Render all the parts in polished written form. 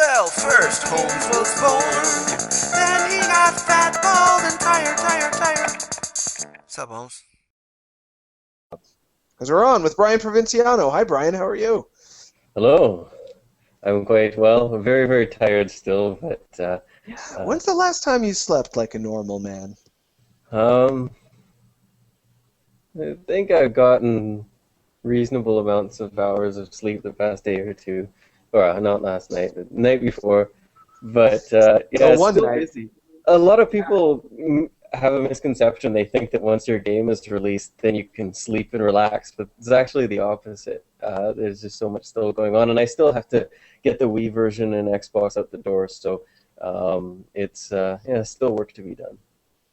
Well, first Holmes was born, then he got fat, bald, and tired. What's up, Holmes? Because we're on with Brian Provinciano. Hi, Brian. How are you? Hello. I'm quite well. Very, very tired still, but When's the last time you slept like a normal man? um, I think I've gotten reasonable amounts of hours of sleep the past day or two. Or not last night, the night before. But yeah, Oh, it's one still night. busy. A lot of people have a misconception. They think that once your game is released, then you can sleep and relax. But it's actually the opposite. There's just so much still going on, and I still have to get the Wii version and Xbox out the door. So it's yeah, still work to be done.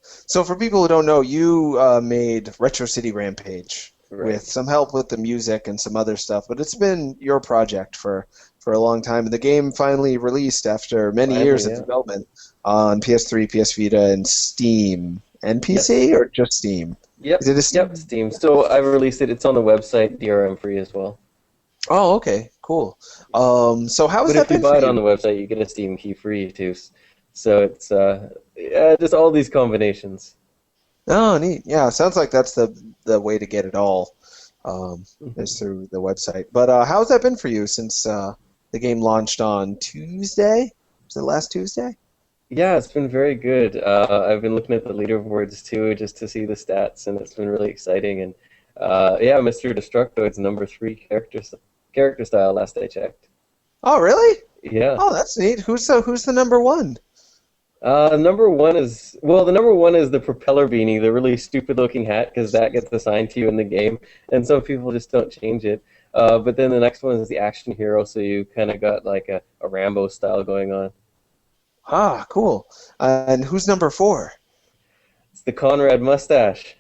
So for people who don't know, you made Retro City Rampage with Right. some help with the music and some other stuff, but it's been your project for a long time. And the game finally released after many years Finally, of yeah. development on PS3, PS Vita, and Steam. And PC, Yes. or just Steam? Is Yep. it a Yep. Steam? Steam. So I've released it. It's on the website, DRM free as well. Oh, okay, cool. So how has But that if you been for buy it on you? the website, you get a Steam key free too. So it's yeah, just all these combinations. Oh, neat. Yeah, sounds like that's the way to get it all, Mhm. is through the website. But how's that been for you since the game launched on Tuesday? Was it last Tuesday? Yeah, it's been very good. I've been looking at the leaderboards too, just to see the stats, and it's been really exciting. And yeah, Mr. Destructoid's number three character style. Last I checked. Oh, really? Yeah. Oh, that's neat. Who's the number one? Number one is well, the number one is the propeller beanie, the really stupid looking hat, because that gets assigned to you in the game, and some people just don't change it. But then the next one is the action hero, so you kind of got like a Rambo style going on. Ah, cool. And who's number four? It's the Conrad mustache,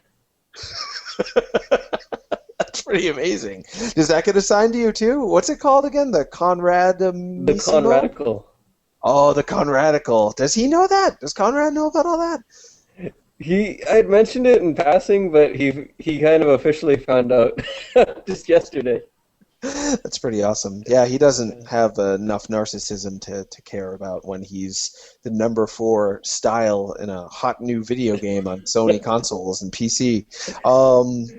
That's pretty amazing. Does that get assigned to you too? What's it called again? The Conrad the Missimo? Conradical. Oh, the Conradical. Does he know that? Does Conrad know about all that? I had mentioned it in passing, but he kind of officially found out just yesterday. That's pretty awesome. Yeah, he doesn't have enough narcissism to care about when he's the number four style in a hot new video game on Sony consoles and PC.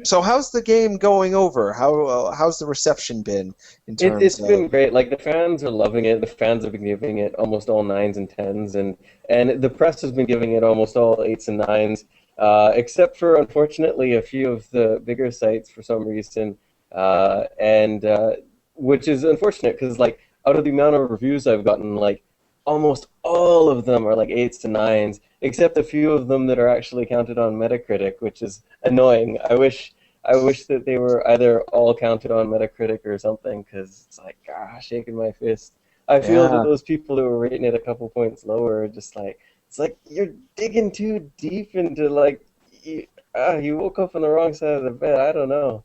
So how's the game going over? How's the reception been in It's terms been of? great. Like the fans are loving it. The fans have been giving it almost all nines and tens, and the press has been giving it almost all eights and nines, except for unfortunately a few of the bigger sites for some reason, and which is unfortunate because like out of the amount of reviews I've gotten, like almost all of them are like eights to nines, except a few of them that are actually counted on Metacritic, which is annoying. I wish that they were either all counted on Metacritic or something, because it's like, shaking my fist. I feel that Yeah. those people who were rating it a couple points lower are just like, it's like you're digging too deep into like, you woke up on the wrong side of the bed. I don't know.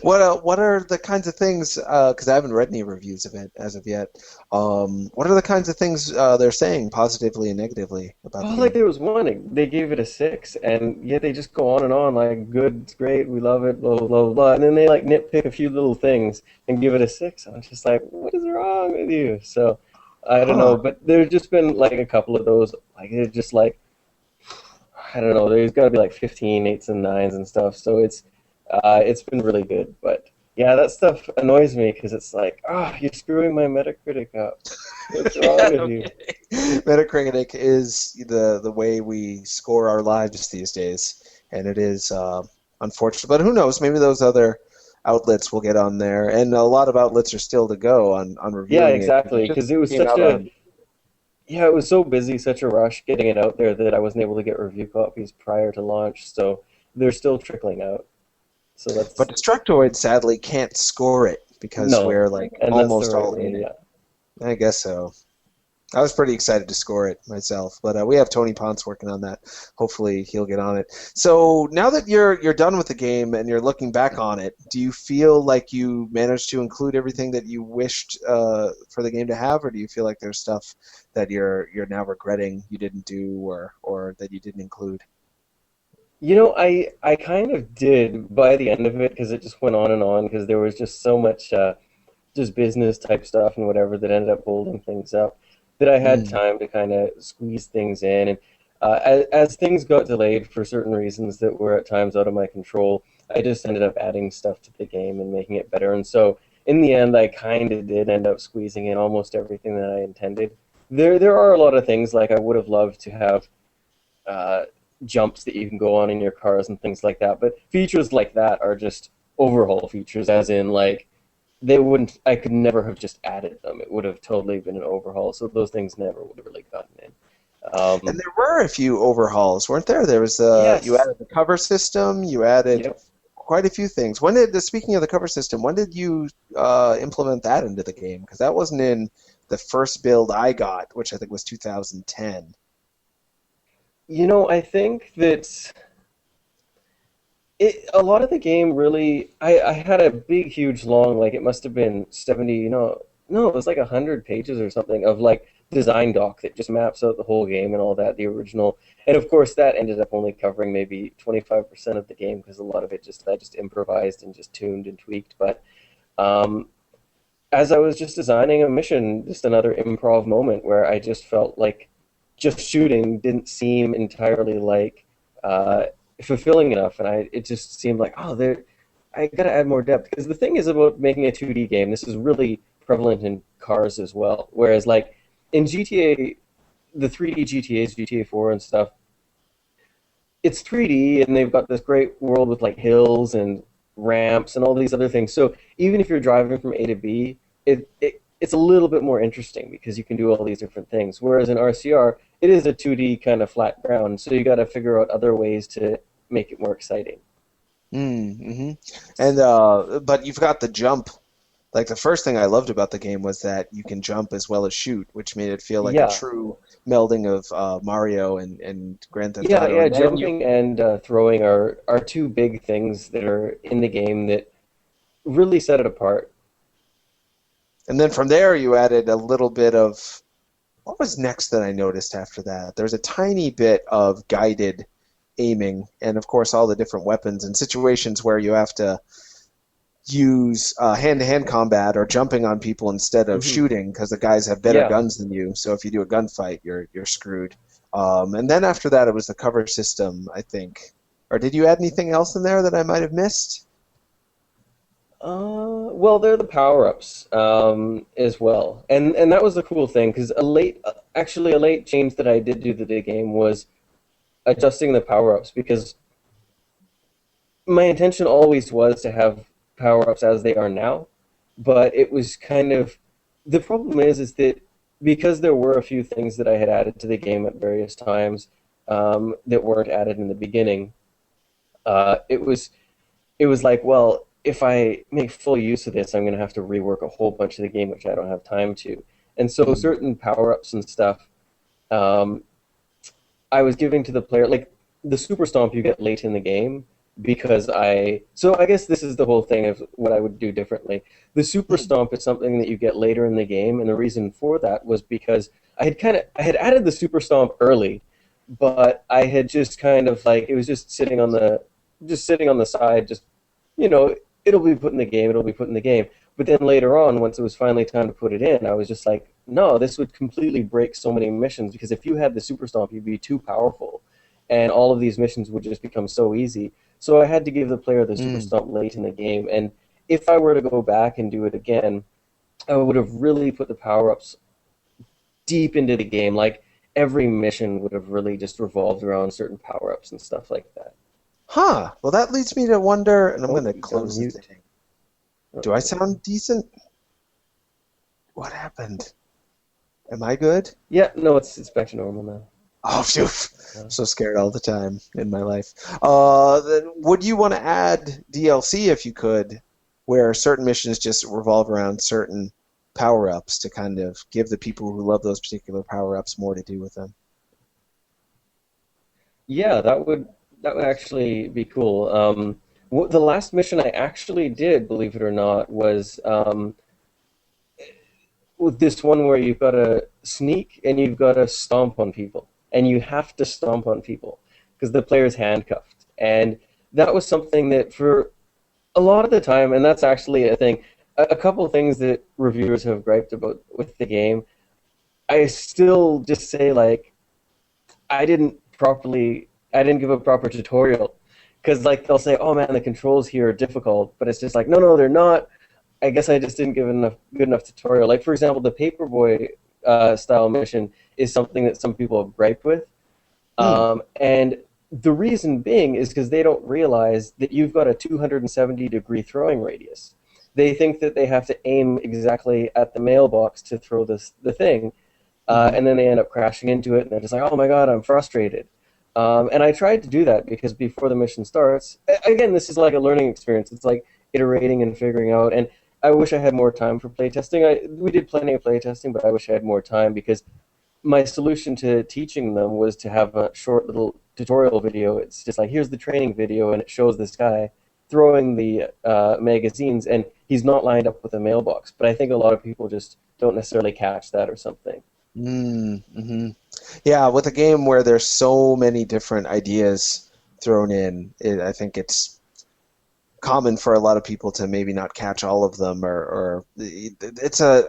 What are the kinds of things? Because I haven't read any reviews of it as of yet. What are the kinds of things they're saying positively and negatively about the Well, like game? there was one, they gave it a six, and yet they just go on and on like, good, it's great, we love it, blah blah blah blah, and then they like nitpick a few little things and give it a six. I'm just like, what is wrong with you? So I don't know, Huh. but there's just been like a couple of those, like they're just like, I don't know, there's got to be like 15 eights and nines and stuff. So it's been really good, but yeah, that stuff annoys me because it's like, you're screwing my Metacritic up. What's wrong Yeah, with no you? kidding. Metacritic is the way we score our lives these days, and it is unfortunate. But who knows? Maybe those other outlets will get on there, and a lot of outlets are still to go on Yeah, reviewing it. It exactly, just because it was came such out a on. yeah, it was so busy, such a rush getting it out there that I wasn't able to get review copies prior to launch. So they're still trickling out. So But that's Destructoid sadly can't score it because no, we're like and that's the almost right all in way. it. Yeah. I guess so. I was pretty excited to score it myself, but we have Tony Ponce working on that. Hopefully, he'll get on it. So now that you're done with the game and you're looking back on it, do you feel like you managed to include everything that you wished for the game to have, or do you feel like there's stuff that you're now regretting you didn't do, or that you didn't include? I kind of did by the end of it because it just went on and on because there was just so much. just business type stuff and whatever that ended up holding things up, that I had Mm. time to kind of squeeze things in. And as things got delayed for certain reasons that were at times out of my control, I just ended up adding stuff to the game and making it better. And so in the end, I kind of did end up squeezing in almost everything that I intended. There are a lot of things like I would have loved to have uh, jumps that you can go on in your cars and things like that. But features like that are just overhaul features, as in like they wouldn't. I could never have just added them. It would have totally been an overhaul. So those things never would have really gotten in. And there were a few overhauls, weren't there? There was you Yes. added the cover system, you added Yep. quite a few things. Speaking of the cover system, when did you implement that into the game? Because that wasn't in the first build I got, which I think was 2010. I think that a lot of the game really. I had a big, huge, long, like it must have been 70. No, it was like 100 pages or something of like design doc that just maps out the whole game and all that, the original. And of course, that ended up only covering maybe 25% of the game because a lot of it just I just improvised and just tuned and tweaked. But um, as I was just designing a mission, just another improv moment where I just felt like just shooting didn't seem entirely like uh, fulfilling enough, and it just seemed like I gotta add more depth because the thing is about making a 2D game. This is really prevalent in cars as well. Whereas like in GTA, the 3D GTA's, GTA 4 and stuff, it's 3D and they've got this great world with like hills and ramps and all these other things. So even if you're driving from A to B, it's a little bit more interesting because you can do all these different things. Whereas in RCR, it is a 2D kind of flat ground, so you got to figure out other ways to make it more exciting. Mm-hmm. And but you've got the jump. Like the first thing I loved about the game was that you can jump as well as shoot, which made it feel like a Yeah, true melding of Mario and Grand Theft yeah, Auto. yeah. And then you Jumping and throwing are two big things that are in the game that really set it apart. and then from there you added a little bit of what was next that I noticed after that? There's a tiny bit of guided aiming, and of course all the different weapons and situations where you have to use hand-to-hand combat or jumping on people instead of Hmm. shooting because the guys have better Yeah. guns than you. So if you do a gunfight, you're screwed. And then after that, it was the cover system, I think. Or did you add anything else in there that I might have missed? Well, they're the power-ups as well, and that was the cool thing because actually a late change that I did do to the game was adjusting the power-ups because my intention always was to have power-ups as they are now, but it was kind of the problem is that because there were a few things that I had added to the game at various times that weren't added in the beginning. It was like, well, if I make full use of this, I'm going to have to rework a whole bunch of the game, which I don't have time to. And so Mm. certain power-ups and stuff, um, I was giving to the player, like the super stomp you get late in the game because so I guess this is the whole thing of what I would do differently. The super stomp is something that you get later in the game, and the reason for that was because I had added the super stomp early, but I had just kind of like it was just sitting on the side, just you know, it'll be put in the game, it'll be put in the game. But then later on, once it was finally time to put it in, I was just like, no, this would completely break so many missions because if you had the super stomp, you'd be too powerful, and all of these missions would just become so easy. So I had to give the player the super Mm. stomp late in the game, and if I were to go back and do it again, I would have really put the power ups deep into the game. Like every mission would have really just revolved around certain power ups and stuff like that. Huh. Well, that leads me to wonder, and I'm Oh, going to he's on close the mute. thing. Do I Uh-oh. sound decent? What happened? Am I good? Yeah, no, it's back to normal now. Oh, phew. Uh, I'm so scared all the time in my life. Then would you want to add DLC if you could, where certain missions just revolve around certain power-ups to kind of give the people who love those particular power-ups more to do with them? Yeah, that would actually be cool. The last mission I actually did, believe it or not, was with this one where you've got to sneak and you've got to stomp on people, and you have to stomp on people because the player's handcuffed. And that was something that for a lot of the time, and that's actually a thing. a couple of things that reviewers have griped about with the game. I still just say like I didn't give a proper tutorial because like they'll say, oh man, the controls here are difficult, but it's just like no, they're not. I guess I just didn't give enough good enough tutorial. Like for example, the Paperboy style mission is something that some people have griped with, Hmm. and the reason being is because they don't realize that you've got a 270-degree throwing radius. They think that they have to aim exactly at the mailbox to throw the thing, Hmm. and then they end up crashing into it, and they're just like, "Oh my god, I'm frustrated." And I tried to do that because before the mission starts, again, this is like a learning experience. It's like iterating and figuring out. And I wish I had more time for playtesting. We did plenty of playtesting, but I wish I had more time because my solution to teaching them was to have a short little tutorial video. It's just like, here's the training video, and it shows this guy throwing the magazines, and he's not lined up with a mailbox. But I think a lot of people just don't necessarily catch that or something. Mm-hmm. Yeah, with a game where there's so many different ideas thrown in, I think it's common for a lot of people to maybe not catch all of them, or it's a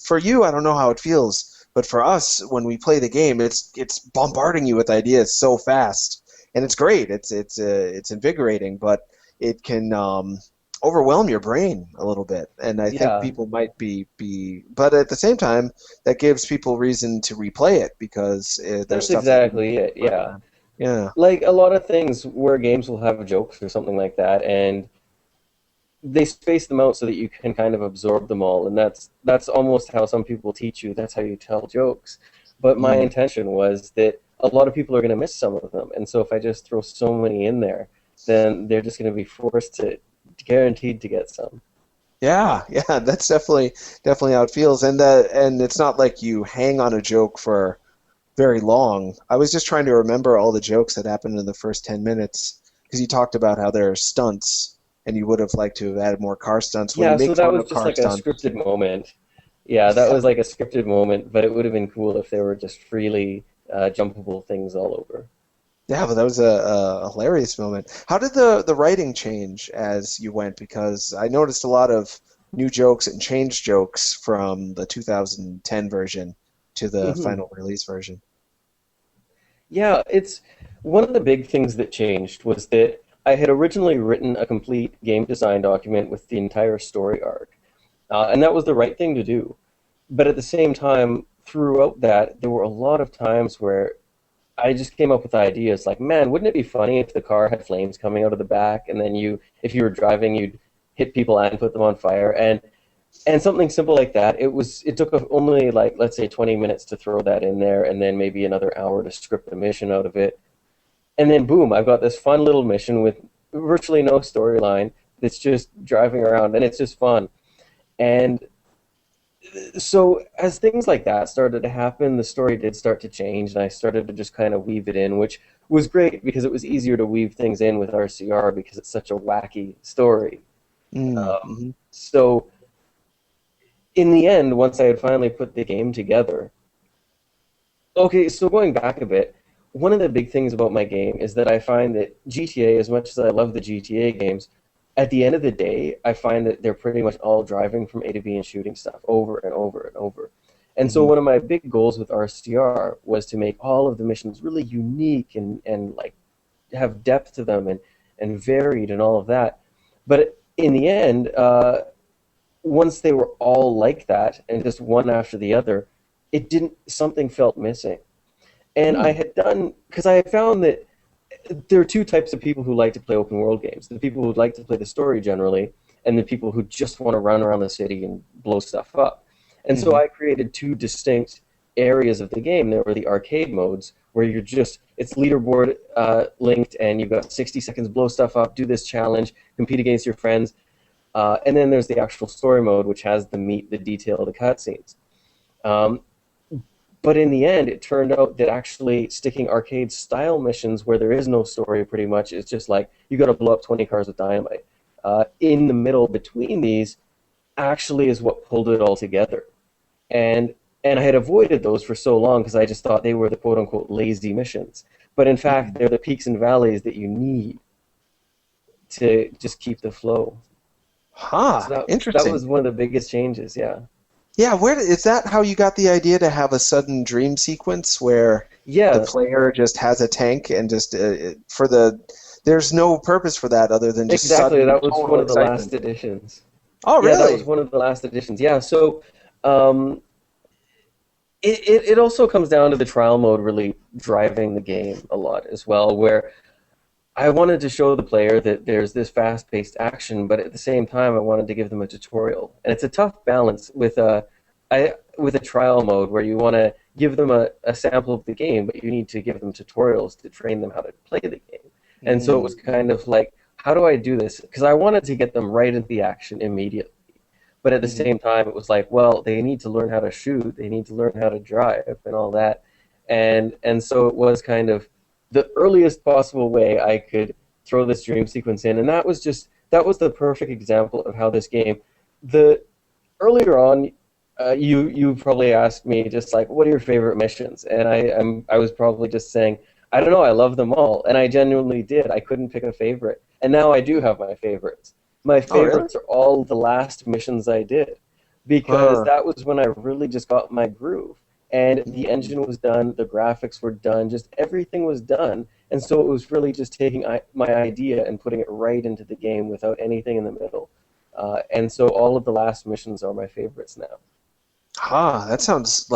for you, I don't know how it feels, but for us, when we play the game, it's bombarding you with ideas so fast, and it's great. It's invigorating, but it can overwhelm your brain a little bit, and I think Yeah, people might but at the same time, that gives people reason to replay it because there's that's stuff that you exactly it. learn Yeah. on. Yeah. Like a lot of things where games will have jokes or something like that, and they space them out so that you can kind of absorb them all, and that's almost how some people teach you. That's how you tell jokes. But my Mm. intention was that a lot of people are going to miss some of them, and so if I just throw so many in there, then they're just going to be forced to guaranteed to get some. Yeah, yeah, that's definitely how it feels, and it's not like you hang on a joke for very long. I was just trying to remember all the jokes that happened in the first 10 minutes because you talked about how there are stunts, and you would have liked to have added more car stunts. When you Yeah, so make that fun was of just car like a stunts, scripted moment. Yeah, that was like a scripted moment, but it would have been cool if they were just freely jumpable things all over. yeah, but that was a hilarious moment. How did the writing change as you went? Because I noticed a lot of new jokes and changed jokes from the 2010 version to the Hmm. final release version. Yeah, it's one of the big things that changed was that I had originally written a complete game design document with the entire story arc, and that was the right thing to do. But at the same time, throughout that, there were a lot of times where I just came up with ideas like, man, wouldn't it be funny if the car had flames coming out of the back, and then if you were driving, you'd hit people and put them on fire, and something simple like that. It took only like let's say 20 minutes to throw that in there, and then maybe another hour to script a mission out of it, and then boom, I've got this fun little mission with virtually no storyline that's just driving around, and it's just fun. And so as things like that started to happen, the story did start to change, and I started to just kind of weave it in, which was great because it was easier to weave things in with RCR because it's such a wacky story. Mm-hmm. So in the end, once I had finally put the game together, okay, so going back a bit, one of the big things about my game is that I find that GTA, as much as I love the GTA games, at the end of the day, I find that they're pretty much all driving from A to B and shooting stuff over and over and over. And so Mm-hmm. one of my big goals with RCR was to make all of the missions really unique and like have depth to them and varied and all of that. But in the end, once they were all like that and just one after the other, it didn't something felt missing. And I Mm. had done because I had found that there are two types of people who like to play open world games: the people who like to play the story generally, and the people who just want to run around the city and blow stuff up. And so Mm-hmm. I created two distinct areas of the game. There were the arcade modes where you're just it's leaderboard linked, and you've got 60 seconds, blow stuff up, do this challenge, compete against your friends. And then there's the actual story mode, which has the meat, the detail, the cutscenes. Um, but in the end, it turned out that actually sticking arcade style missions where there is no story pretty much is just like you got to blow up 20 cars with dynamite. In the middle between these actually is what pulled it all together. And and I had avoided those for so long because I just thought they were the quote unquote lazy missions. But in fact, Mm. they're the peaks and valleys that you need to just keep the flow. Huh. So that Interesting. was one of the biggest changes. Yeah. Yeah, where is that how you got the idea to have a sudden dream sequence where the Yeah. player just has a tank and just there's no purpose for that other than just Exactly. sudden That was one total of the last excitement. editions. Oh, Yeah, that was really? one of the last editions. Yeah. So um, it also comes down to the trial mode really driving the game a lot as well, where I wanted to show the player that there's this fast-paced action, but at the same time, I wanted to give them a tutorial. And it's a tough balance with a trial mode where you want to give them a sample of the game, but you need to give them tutorials to train them how to play the game. And so it was Mm. kind of like, how do I do this? Because I wanted to get them right into the action immediately. But at the Mhm. same time, it was like, well, they need to learn how to shoot, they need to learn how to drive, and all that. And so it was kind of the earliest possible way I could throw this dream sequence in, and that was the perfect example of how this game. The earlier on, you probably asked me just like, what are your favorite missions? And I was probably just saying, I don't know, I love them all, and I genuinely did. I couldn't pick a favorite, and now I do have my favorites. My Oh, really? favorites are all the last missions I did, because Huh. that was when I really just got my groove. And the Mm. engine was done, the graphics were done, just everything was done. And so it was really just taking my idea and putting it right into the game without anything in the middle. And so all of the last missions are my favorites now. Huh. That sounds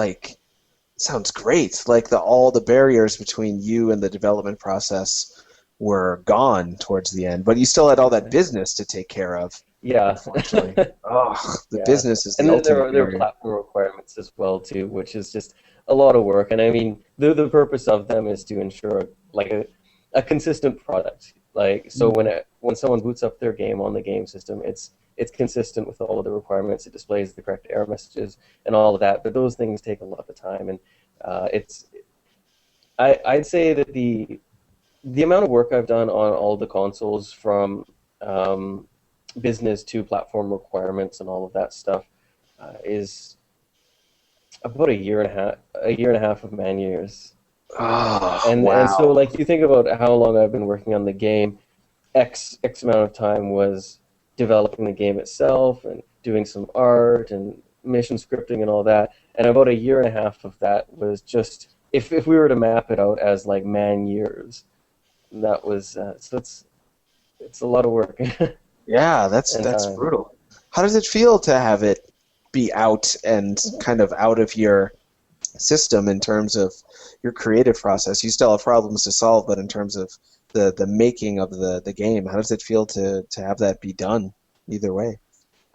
great. Like all the barriers between you and the development process were gone towards the end, but you still had all that Exactly. business to take care of, Yeah. unfortunately. Oh, the Yeah. business is the And then ultimate there are barrier. platform requirements as well too, which is just a lot of work. And I mean, the purpose of them is to ensure like a consistent product. Like so Mm. when someone boots up their game on the game system, it's consistent with all of the requirements. It displays the correct error messages and all of that. But those things take a lot of time, and it's I'd say that the amount of work I've done on all the consoles from um, business to platform requirements and all of that stuff is about a year and a half of man years. Oh, And so wow. like you think about how long I've been working on the game, X amount of time was developing the game itself and doing some art and mission scripting and all that, and about a year and a half of that was just if we were to map it out as like man years, that was so it's a lot of work Yeah, and that's time. brutal. How does it feel to have it be out and kind of out of your system in terms of your creative process? You still have problems to solve, but in terms of the making of the game, how does it feel to have that be done either way?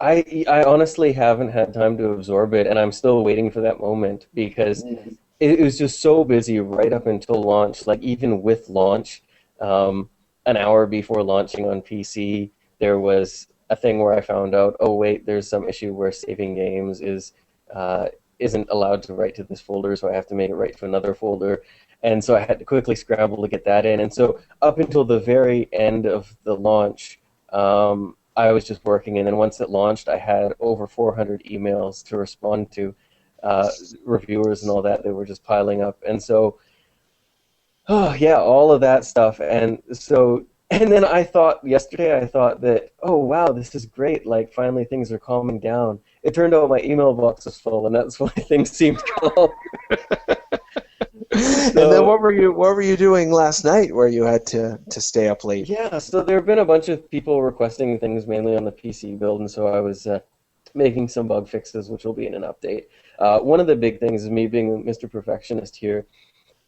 I honestly haven't had time to absorb it, and I'm still waiting for that moment because Mm. it was just so busy right up until launch. Like even with launch, um, an hour before launching on PC, there was a thing where I found out, oh wait, there's some issue where saving games is uh, isn't allowed to write to this folder, so I have to make it write to another folder. And so I had to quickly scramble to get that in. And so up until the very end of the launch, I was just working. And then once it launched, I had over 400 emails to respond to, uh, reviewers and all that. They were just piling up. And so, oh, yeah, all of that stuff. And so, and then yesterday, I thought that, oh, wow, this is great. Like, finally, things are calming down. It turned out my email box was full, and that's why things seemed calm. And then So, what were you doing last night where you had to stay up late? yeah, so there have been a bunch of people requesting things mainly on the PC build, and so I was making some bug fixes, which will be in an update. One of the big things is me being Mr. Perfectionist here.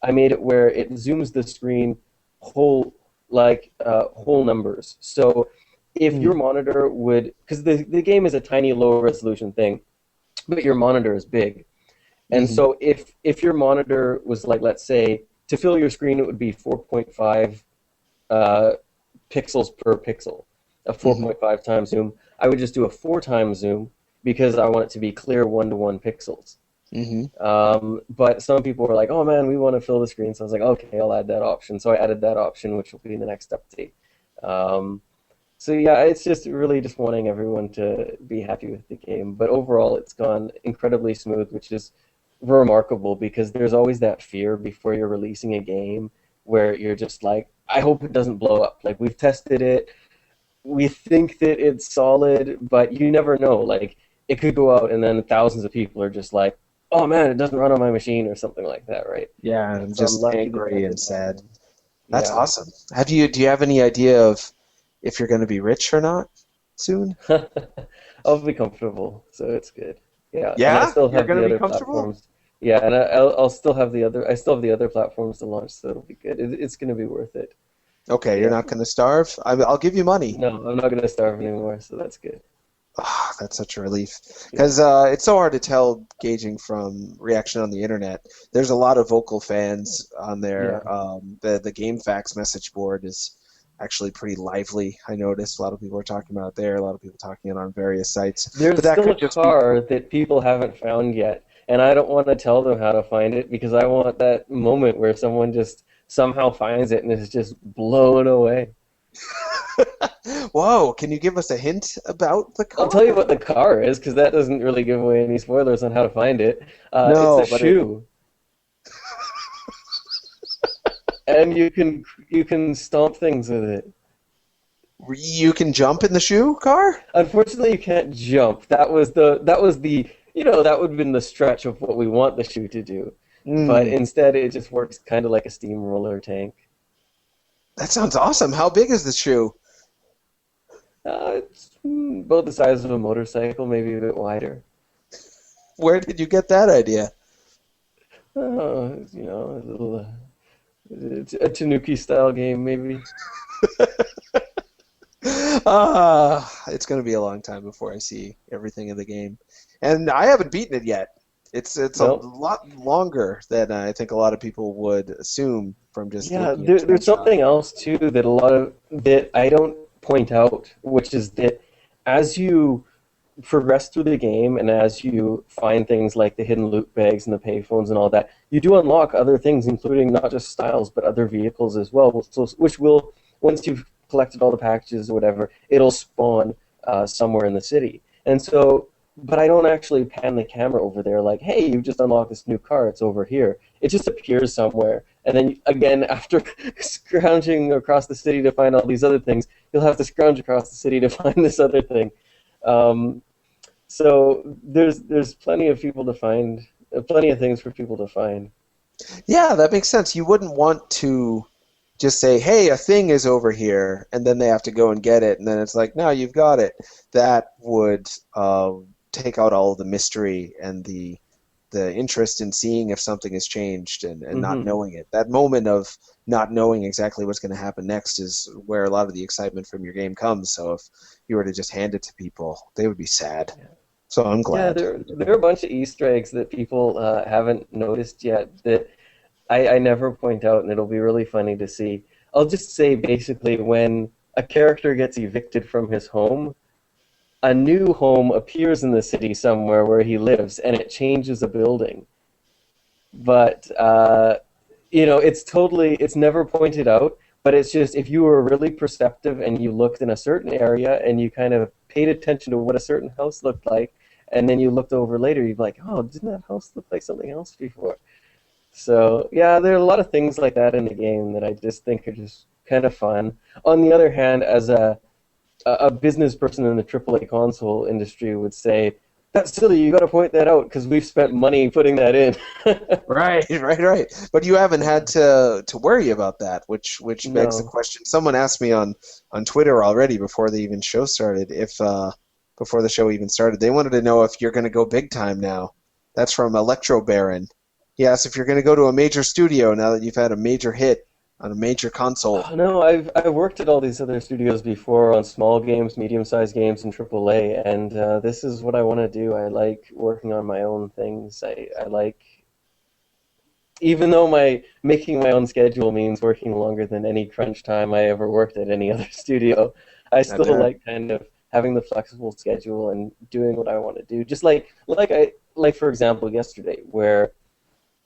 I made it where it zooms the screen whole whole numbers. So if your Mm. monitor would, because the game is a tiny low resolution thing, but your monitor is big, and Hmm. so if your monitor was like, let's say to fill your screen it would be 4.5 uh, pixels per pixel, a Hmm. 4.5 times zoom. I would just do a 4 times zoom because I want it to be clear 1-to-1 pixels. Hmm. But some people were like, "Oh man, we want to fill the screen." So I was like, "Okay, I'll add that option." So I added that option, which will be in the next update. Um, so yeah, it's just really just wanting everyone to be happy with the game. But overall, it's gone incredibly smooth, which is remarkable because there's always that fear before you're releasing a game where you're just like, "I hope it doesn't blow up." Like we've tested it, we think that it's solid, but you never know. Like, it could go out, and then thousands of people are just like, "Oh man, it doesn't run on my machine," or something like that, right? Yeah, And I'm so I'm just lucky that angry that and didn't sad. happen. That's Yeah. awesome. Do you have any idea of if you're going to be rich or not soon? I'll be comfortable, so it's good. Yeah, and I Yeah, still you're have going to the be other comfortable? platforms. Yeah, and I'll still have the other. I still have the other platforms to launch, so it'll be good. It's going to be worth it. Okay, you're Yeah. not going to starve? I'll give you money. No, I'm not going to starve anymore, so that's good. Ah, that's such a relief. Yeah. Because it's so hard to tell gauging from reaction on the internet. There's a lot of vocal fans on Yeah. there. The GameFAQs message board is actually pretty lively. I noticed a lot of people are talking about it there, a lot of people talking it on various sites. But There's that still could a just be. car that people haven't found yet, and I don't want to tell them how to find it because I want that moment where someone just somehow finds it and is just blown away. Whoa, can you give us a hint about the I'll car? tell you what the car is because that doesn't really give away any spoilers on how to find it. It's a No, but shoe, and you can stomp things with it. you can jump in the shoe car? Unfortunately, you can't jump. That would have been the stretch of what we want the shoe to do. But Hmm, instead, it just works kind of like a steamroller tank. that sounds awesome. How big is the shoe? It's about the size of a motorcycle, maybe a bit wider. Where did you get that idea? A little it's a Tanuki style game, maybe. It's going to be a long time before I see everything in the game, and I haven't beaten it yet. It's a No, lot longer than I think a lot of people would assume from just yeah. looking at There's screenshots. something else too that a lot of that I don't point out, which is that as you progress through the game and as you find things like the hidden loot bags and the payphones and all that, you do unlock other things, including not just styles but other vehicles as well. So, which will, once you've collected all the packages or whatever, it'll spawn somewhere in the city. And so, but I don't actually pan the camera over there like, hey, you've just unlocked this new car. It's over here. It just appears somewhere. And then again, after scrounging across the city to find all these other things, you'll have to scrounge across the city to find this other thing. Um, so there's plenty of people to find, plenty of things for people to find. Yeah, that makes sense. You wouldn't want to just say, "Hey, a thing is over here," and then they have to go and get it, and then it's like, "No, you've got it." That would take out all of the mystery and the interest in seeing if something has changed and not Hmm. knowing it. That moment of not knowing exactly what's going to happen next is where a lot of the excitement from your game comes. So if you were to just hand it to people, they would be sad. So I'm Yeah, glad. there are a bunch of Easter eggs that people haven't noticed yet that I never point out, and it'll be really funny to see. I'll just say basically when a character gets evicted from his home, a new home appears in the city somewhere where he lives, and it changes a building. But it's never pointed out, but it's just if you were really perceptive and you looked in a certain area and you kind of paid attention to what a certain house looked like, and then you looked over later, you'd be like, oh, didn't that house look like something else before? So yeah, there are a lot of things like that in the game that I just think are just kind of fun. On the other hand, as a business person in the AAA console industry would say, that's silly. You got to point that out because we've spent money putting that in. Right, right. But you haven't had to worry about that, which begs the No. question. Someone asked me on Twitter already before the even show started, if before the show even started, they wanted to know if you're going to go big time now. That's from Electro Baron. He asked if you're going to go to a major studio now that you've had a major hit on a major console. Oh, no, I've worked at all these other studios before on small games, medium-sized games, and AAA, and this is what I want to do. I like working on my own things. I like, even though my making my own schedule means working longer than any crunch time I ever worked at any other studio, I I still bet. like kind of having the flexible schedule and doing what I want to do. Just like for example yesterday, where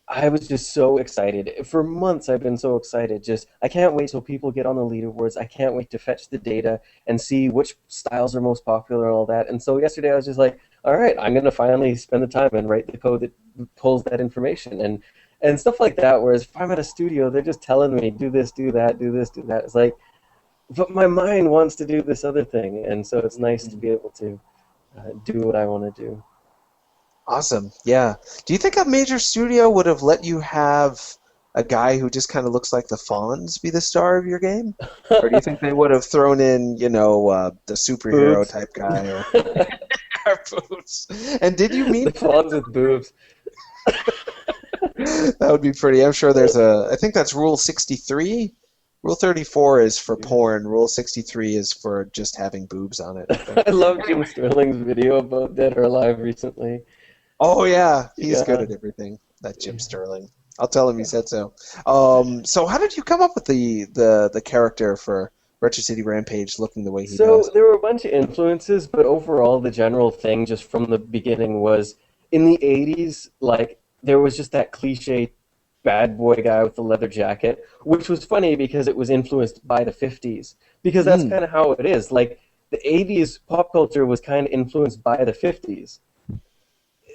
I was just so excited. For months, I've been so excited. Just, I can't wait till people get on the leaderboards. I can't wait to fetch the data and see which styles are most popular and all that. And so yesterday, I was just like, all right, I'm going to finally spend the time and write the code that pulls that information and stuff like that. Whereas if I'm at a studio, they're just telling me, do this, do that, do this, do that. It's like, but my mind wants to do this other thing, and so it's nice to be able to do what I want to do. Awesome. Yeah. Do you think a major studio would have let you have a guy who just kind of looks like the Fonz be the star of your game? Or do you think they would have thrown in, the superhero Boobs. type guy or boobs? And did you The meet fawns with boobs. that would be pretty. I'm sure I think that's Rule 63. Rule 34 is for porn. Rule 63 is for just having boobs on it, I think. I love Jim Sterling's video about Dead or Alive recently. Oh, yeah. He's good Yeah. at everything, that Jim Yeah. Sterling. I'll tell him you said so. So how did you come up with the character for Retro City Rampage looking the way he So does? there were a bunch of influences, but overall the general thing just from the beginning was in the 80s, like there was just that cliche bad boy guy with the leather jacket, which was funny because it was influenced by the 50s. Because that's Mm, kind of how it is. Like the 80s pop culture was kind of influenced by the 50s.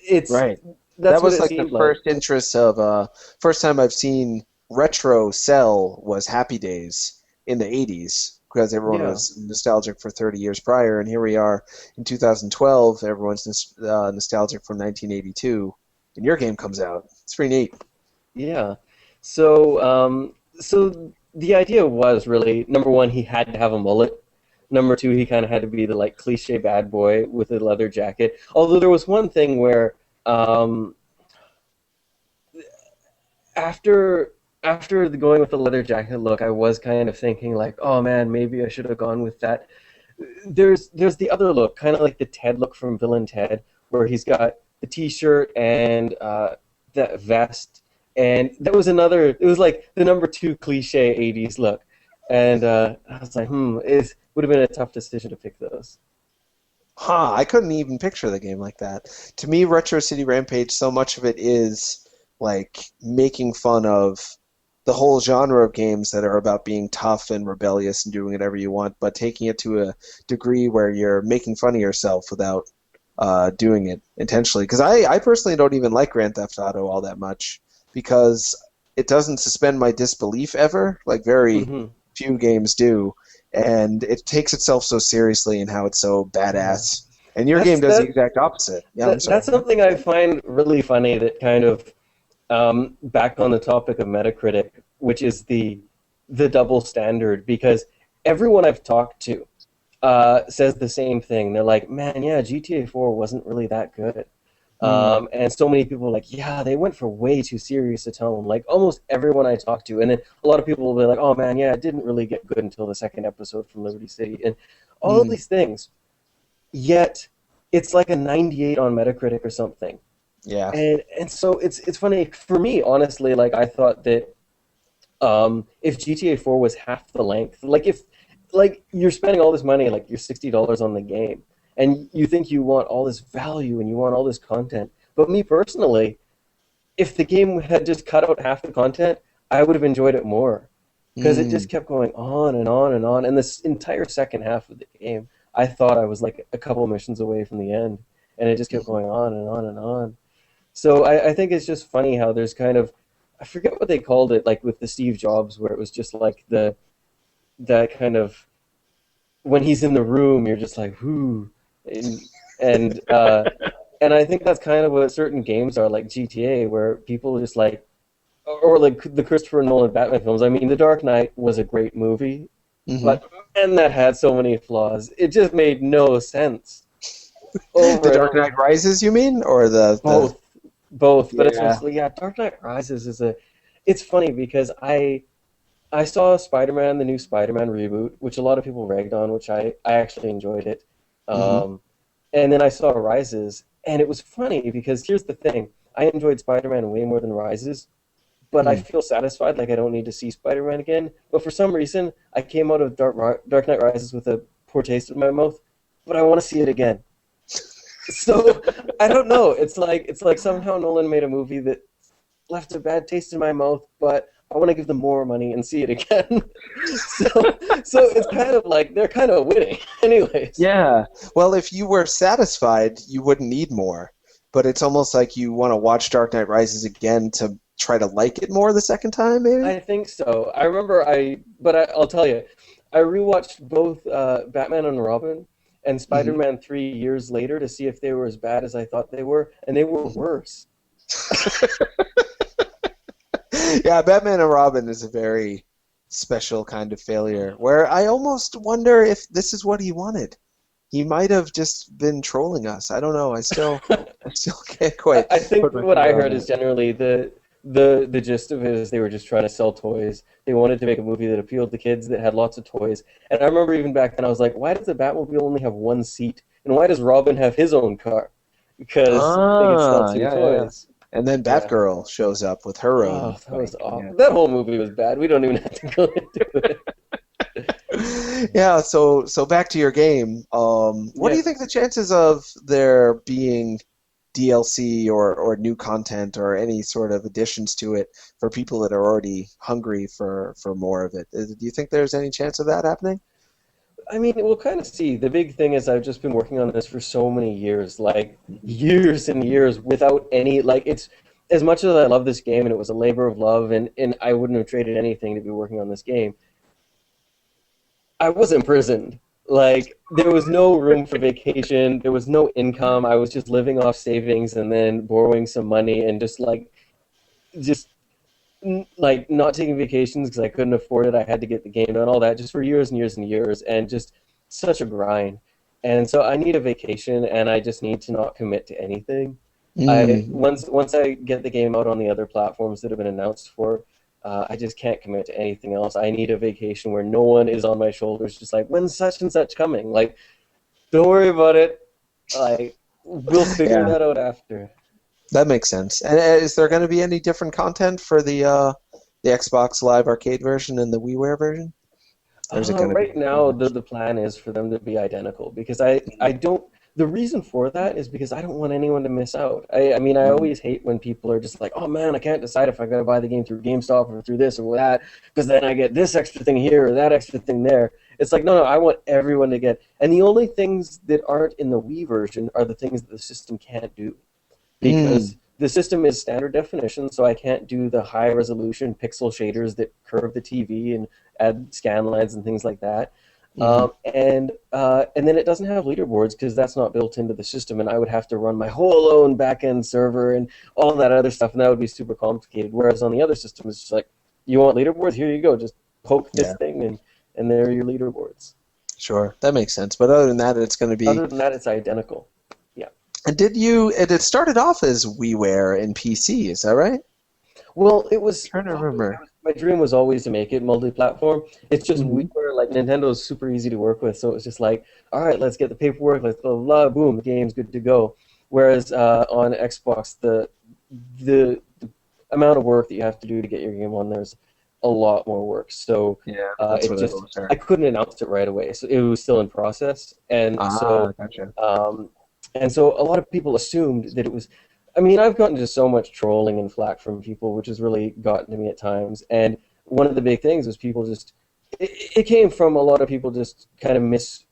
It's right. That's That what was it like the seemed like. first interest of first time I've seen retro sell was Happy Days in the 80s because everyone Yeah. was nostalgic for 30 years prior, and here we are in 2012. Everyone's nostalgic from 1982, and your game comes out. It's pretty neat. Yeah. So the idea was really number one, he had to have a mullet. Number two, he kind of had to be the like cliche bad boy with a leather jacket. Although there was one thing where um, after after going with the leather jacket look, I was kind of thinking like, oh man, maybe I should have gone with that. There's the other look, kind of like the Ted look from Villain Ted, where he's got the T-shirt and that vest, and that was another. It was like the number two cliche '80s look, and I was like, it would have been a tough decision to pick those. Huh, I couldn't even picture the game like that. To me, Retro City Rampage, so much of it is like making fun of the whole genre of games that are about being tough and rebellious and doing whatever you want, but taking it to a degree where you're making fun of yourself without doing it intentionally. Because I personally don't even like Grand Theft Auto all that much because it doesn't suspend my disbelief ever, like very Hmm. few games do, and it takes itself so seriously and how it's so Yeah. badass. And your game That's does the that, exact opposite. Yeah, I'm that sorry. that's something I find really funny. That kind of back on the topic of Metacritic, which is the double standard, because everyone I've talked to says the same thing. They're like, "Man, yeah, GTA 4 wasn't really that good," Hmm. and so many people are like, "Yeah, they went for way too serious a tone." Like almost everyone I talk to, and then a lot of people will be like, "Oh man, yeah, it didn't really get good until the second episode from Liberty City," and all of Hmm. these things. Yet it's like a 98 on Metacritic or something. Yeah. And so it's funny for me, honestly. Like I thought that if GTA 4 was half the length, like if like you're spending all this money, like you're $60 on the game, and you think you want all this value and you want all this content. But me personally, if the game had just cut out half the content, I would have enjoyed it more because it Hmm. just kept going on and on and on. And this entire second half of the game, I thought I was like a couple missions away from the end, and it just kept going on and on and on. So I think it's just funny how there's kind of I forget what they called it, like with the Steve Jobs, where it was just like the that kind of when he's in the room, you're just like whoo, and and uh, and I think that's kind of what certain games are like GTA, where people just like or like the Christopher Nolan Batman films. I mean, The Dark Knight was a great movie, Hmm. but man, that had so many flaws. It just made no sense The over and Dark over. Knight Rises, you mean, or the Both, both, but yeah. especially yeah. Dark Knight Rises is a. It's funny because I saw Spider-Man, the new Spider-Man reboot, which a lot of people ragged on, which I actually enjoyed it. Hmm. Um, and then I saw Rises, and it was funny because here's the thing: I enjoyed Spider-Man way more than Rises, but I Hmm. feel satisfied, like I don't need to see Spider-Man again. But for some reason, I came out of Dark Knight Rises with a poor taste in my mouth, but I want to see it again. So I don't know. It's like somehow Nolan made a movie that left a bad taste in my mouth, but I want to give them more money and see it again. So it's kind of like they're kind of winning, anyways. Yeah. Well, if you were satisfied, you wouldn't need more. But it's almost like you want to watch Dark Knight Rises again to try to like it more the second time, maybe? I think so. I remember I'll tell you. I rewatched both Batman and Robin and Mhm. Spider-Man 3 years later to see if they were as bad as I thought they were, and they were worse. Yeah, Batman and Robin is a very special kind of failure where I almost wonder if this is what he wanted. He might have just been trolling us. I don't know. I still can't I, quite I think put my what I finger on heard is that. generally the gist of it is they were just trying to sell toys. They wanted to make a movie that appealed to kids that had lots of toys. And I remember even back then I was like, why does the Batmobile only have one seat? And why does Robin have his own car? Because they could sell Ah, two yeah, yeah, yeah. toys. And then Yeah. Batgirl shows up with her Oh, own that was bike. awful. Yeah. That whole movie was bad. We don't even have to go into it. Yeah, so back to your game. What do Yeah. you think the chances of there being DLC or new content or any sort of additions to it for people that are already hungry for more of it? Do you think there's any chance of that happening? I mean, we'll kind of see. The big thing is I've just been working on this for so many years, like years and years without any, like, it's as much as I love this game and it was a labor of love and I wouldn't have traded anything to be working on this game. I was imprisoned. Like, there was no room for vacation, there was no income. I was just living off savings and then borrowing some money and just like not taking vacations because I couldn't afford it. I had to get the game done, all that, just for years and years and years, and just such a grind. And so I need a vacation, and I just need to not commit to anything. I Mm. once I get the game out on the other platforms that have been announced for, I just can't commit to anything else. I need a vacation where no one is on my shoulders, just like when's such and such coming. Like, don't worry about it. Like, we'll figure Yeah, that out after. that makes sense. And is there going to be any different content for the Xbox Live Arcade version and the WiiWare version? Or is it going to be Right pretty now, much? the plan is for them to be identical because I don't. The reason for that is because I don't want anyone to miss out. I mean, I Mm. always hate when people are just like, oh man, I can't decide if I gotta buy the game through GameStop or through this or that because then I get this extra thing here or that extra thing there. It's like, no, no, I want everyone to get. And the only things that aren't in the Wii version are the things that the system can't do Mm. because the system is standard definition, so I can't do the high resolution pixel shaders that curve the TV and add scan lines and things like that. Hmm. And then it doesn't have leaderboards because that's not built into the system, and I would have to run my whole own backend server and all that other stuff, and that would be super complicated. Whereas on the other system, it's just like, you want leaderboards? Here you go. Just poke this Yeah, thing, and there are your leaderboards. sure. That makes sense. But other than that, it's going to be. Other than that, it's identical. Yeah. And did you? It started off as WiiWare and PC, is that right? Well, it was Trying to remember. my dream was always to make it multi-platform. It's just we Hmm. were like Nintendo is super easy to work with, so it was just like, all right, let's get the paperwork, let's blah blah, blah, boom, the game's good to go. Whereas on Xbox, the amount of work that you have to do to get your game on there's a lot more work. So Yeah, that's it what I've just always heard. I couldn't announce it right away, so it was still in process, Ah, gotcha. um, and so a lot of people assumed that it was. I mean, I've gotten just so much trolling and flack from people, which has really gotten to me at times. And one of the big things was people just. It came from a lot of people just kind of miss.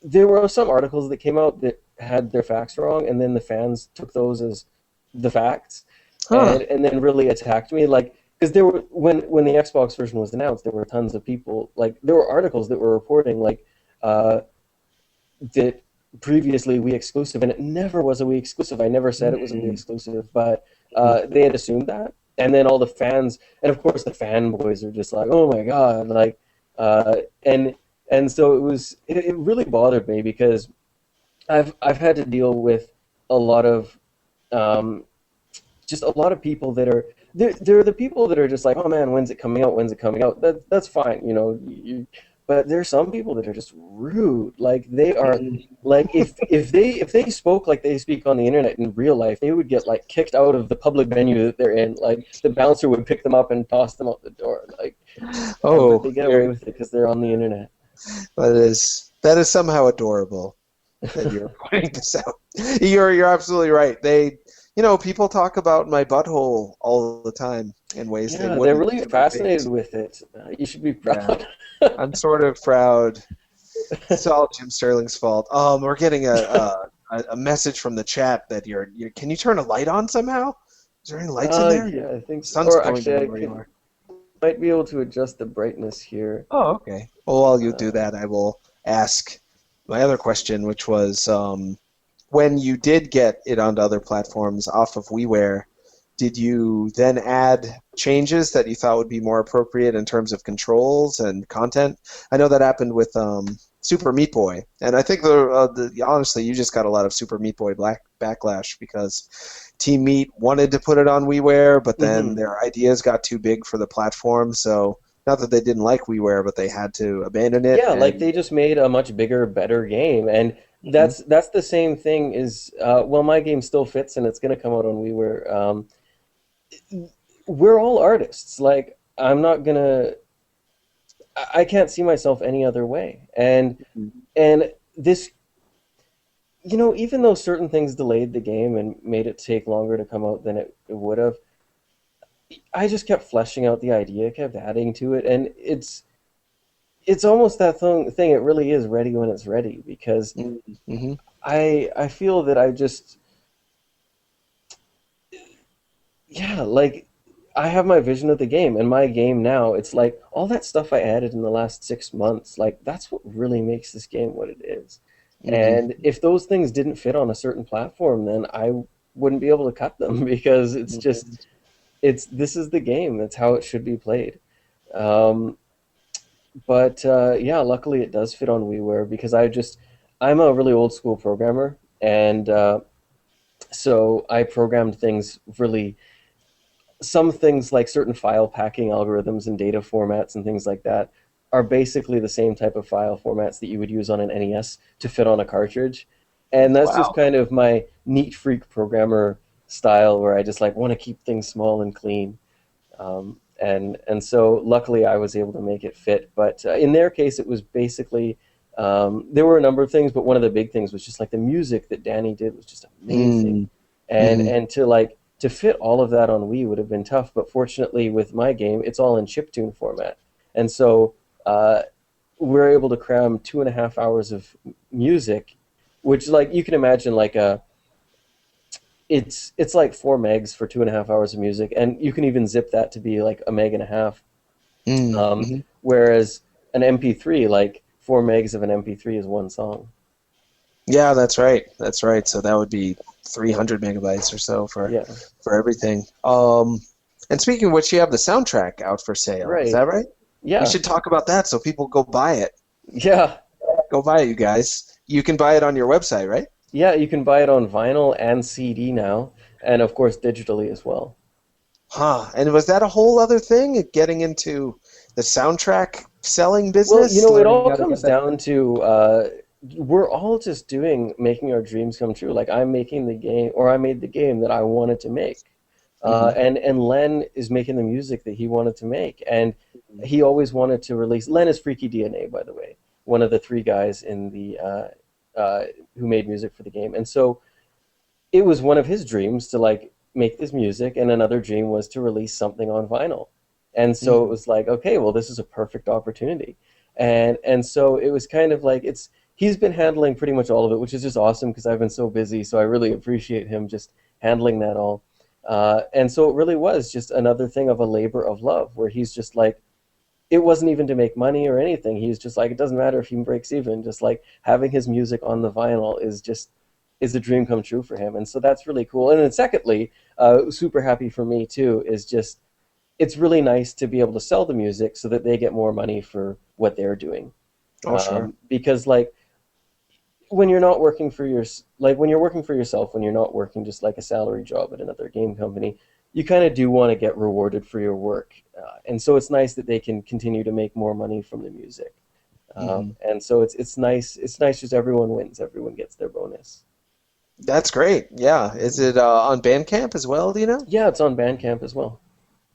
There were some articles that came out that had their facts wrong, and then the fans took those as the facts, Huh. and then really attacked me. Like, because there were when the Xbox version was announced, there were tons of people. Like, there were articles that were reporting like. That previously Wii exclusive, and it never was a Wii exclusive. I never said it was a Wii Mm. exclusive, but they had assumed that. And then all the fans, and of course the fanboys are just like, "Oh my god!" Like, uh, and and so it really bothered me because I've had to deal with a lot of um, just a lot of people that are they're the people that are just like, oh man, when's it coming out? When's it coming out? That's fine, you know. But there's some people that are just rude. Like they are Mm. like if they spoke like they speak on the internet in real life, they would get like kicked out of the public venue that they're in. Like the bouncer would pick them up and toss them out the door. Like, but Oh, they get away with it because they're on the internet. that is somehow adorable that you're pointing this out. You're absolutely right. People talk about my butthole all the time in ways they Yeah, they're wouldn't really to my fascinated face. with it. You should be Yeah, proud. I'm sort of proud. It's all Jim Sterling's fault. We're getting a message from the chat that you're. Can you turn a light on somehow? Is there any lights in there? Yeah, I think The so. sun's Or going actually, down I where you could. are. might be able to adjust the brightness here. Oh, okay. Well, while you do Uh, that, I will ask my other question, which was when you did get it onto other platforms off of WiiWare, did you then add changes that you thought would be more appropriate in terms of controls and content? I know that happened with Super Meat Boy, and I think honestly, you just got a lot of Super Meat Boy backlash because Team Meat wanted to put it on WiiWare, but then mhm. their ideas got too big for the platform, so not that they didn't like WiiWare, but they had to abandon it. Yeah, like And they just made a much bigger, better game, and Mhm. that's the same thing. Well, my game still fits, and it's going to come out on WiiWare. We're all artists. Like I'm not gonna. I can't see myself any other way, and this, even though certain things delayed the game and made it take longer to come out than it would have, I just kept fleshing out the idea, kept adding to it, and it's almost that thing. It really is ready when it's ready because Mhm. I feel that I just, yeah, like I have my vision of the game, and my game now, it's like all that stuff I added in the last 6 months, like that's what really makes this game what it is. And Mhm. if those things didn't fit on a certain platform, then I wouldn't be able to cut them because it's Mhm. just it's this is the game. That's how it should be played. Um, but yeah, luckily it does fit on WiiWare because I'm a really old school programmer, and so I programmed things really. Some things like certain file packing algorithms and data formats and things like that are basically the same type of file formats that you would use on an NES to fit on a cartridge. And that's just Wow. kind of my neat freak programmer style where I just like want to keep things small and clean. And so luckily I was able to make it fit. But in their case, it was basically there were a number of things, but one of the big things was just like the music that Danny did was just amazing, Mm. and Mhm. and to fit all of that on Wii would have been tough. But fortunately, with my game, it's all in chiptune format, and so uh, we're able to cram 2.5 hours of music, which like you can imagine like a it's like 4 megs for 2.5 hours of music, and you can even zip that to be like a meg and a half. Mm. Um, Mhm. whereas an MP3, like 4 megs of an MP3 is one song. Yeah, that's right. That's right. So that would be 300 megabytes or so Yeah, for everything. And speaking of which, you have the soundtrack out for sale. Is right. that right? We Yeah, should talk about that so people go buy it. yeah, Go buy it, you guys. You can buy it on your website, right? yeah. You can buy it on vinyl and CD now, and of course digitally as well. Huh. And was that a whole other thing, getting into the soundtrack selling Well, business, it learning all how to get comes that? down to we're all just making our dreams come true. Like I'm making the game, or I made the game that I wanted to make, Hmm. and Len is making the music that he wanted to make, and he always wanted to release. Len is Freaky DNA, by the way, one of the three guys in the uh, who made music for the game, and so it was one of his dreams to like make this music, and another dream was to release something on vinyl. And so it Hmm. was like, okay, well, this is a perfect opportunity. And so it was kind of like he's been handling pretty much all of it, which is just awesome because I've been so busy. So I really appreciate him just handling that all. And so it really was just another thing of a labor of love where he's just like, it wasn't even to make money or anything. He's just like, it doesn't matter if he breaks even. Just like having his music on the vinyl is a dream come true for him, and so that's really cool. And then secondly, super happy for me too is just it's really nice to be able to sell the music so that they get more money for what they're doing. Oh, sure. Because like when you're not working for when you're working for yourself, when you're not working just like a salary job at another game company, you kind of do want to get rewarded for your work, and so it's nice that they can continue to make more money from the music. Hmm. And so it's nice. It's nice just everyone wins. Everyone gets their bonus. That's great. Yeah. Is it on Bandcamp as well, do you know? Yeah, it's on Bandcamp as well.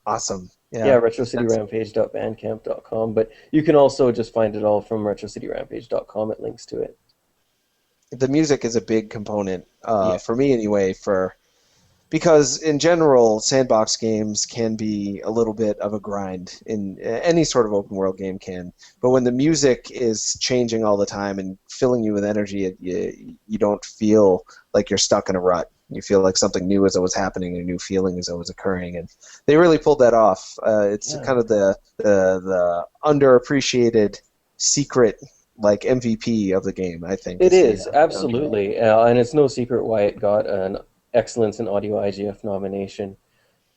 Awesome. Yeah, Yeah. That's retrocityrampage.bandcamp.com. But you can also just find it all from retrocityrampage.com. It links to it. the music is a big component Yeah. for me anyway, for because in general sandbox games can be a little bit of a grind. In any sort of open world game can, but when the music is changing all the time and filling you with energy, you don't feel like you're stuck in a rut. You feel like something new is always happening, a new feeling is always occurring, and they really pulled that off. It's kind of the underappreciated secret, like MVP of the game, I think. It is, absolutely. And it's no secret why it got an Excellence in Audio IGF nomination.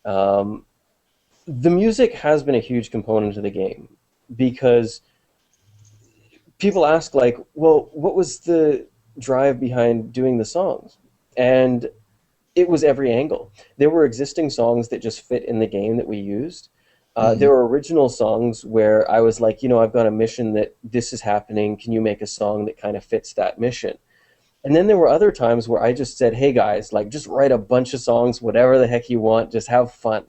The music has been a huge component of the game because people ask, like, well, what was the drive behind doing the songs? And it was every angle. There were existing songs that just fit in the game that we used. There were original songs where I was like, I've got a mission that this is happening. Can you make a song that kind of fits that mission? And then there were other times where I just said, hey guys, like just write a bunch of songs, whatever the heck you want, just have fun.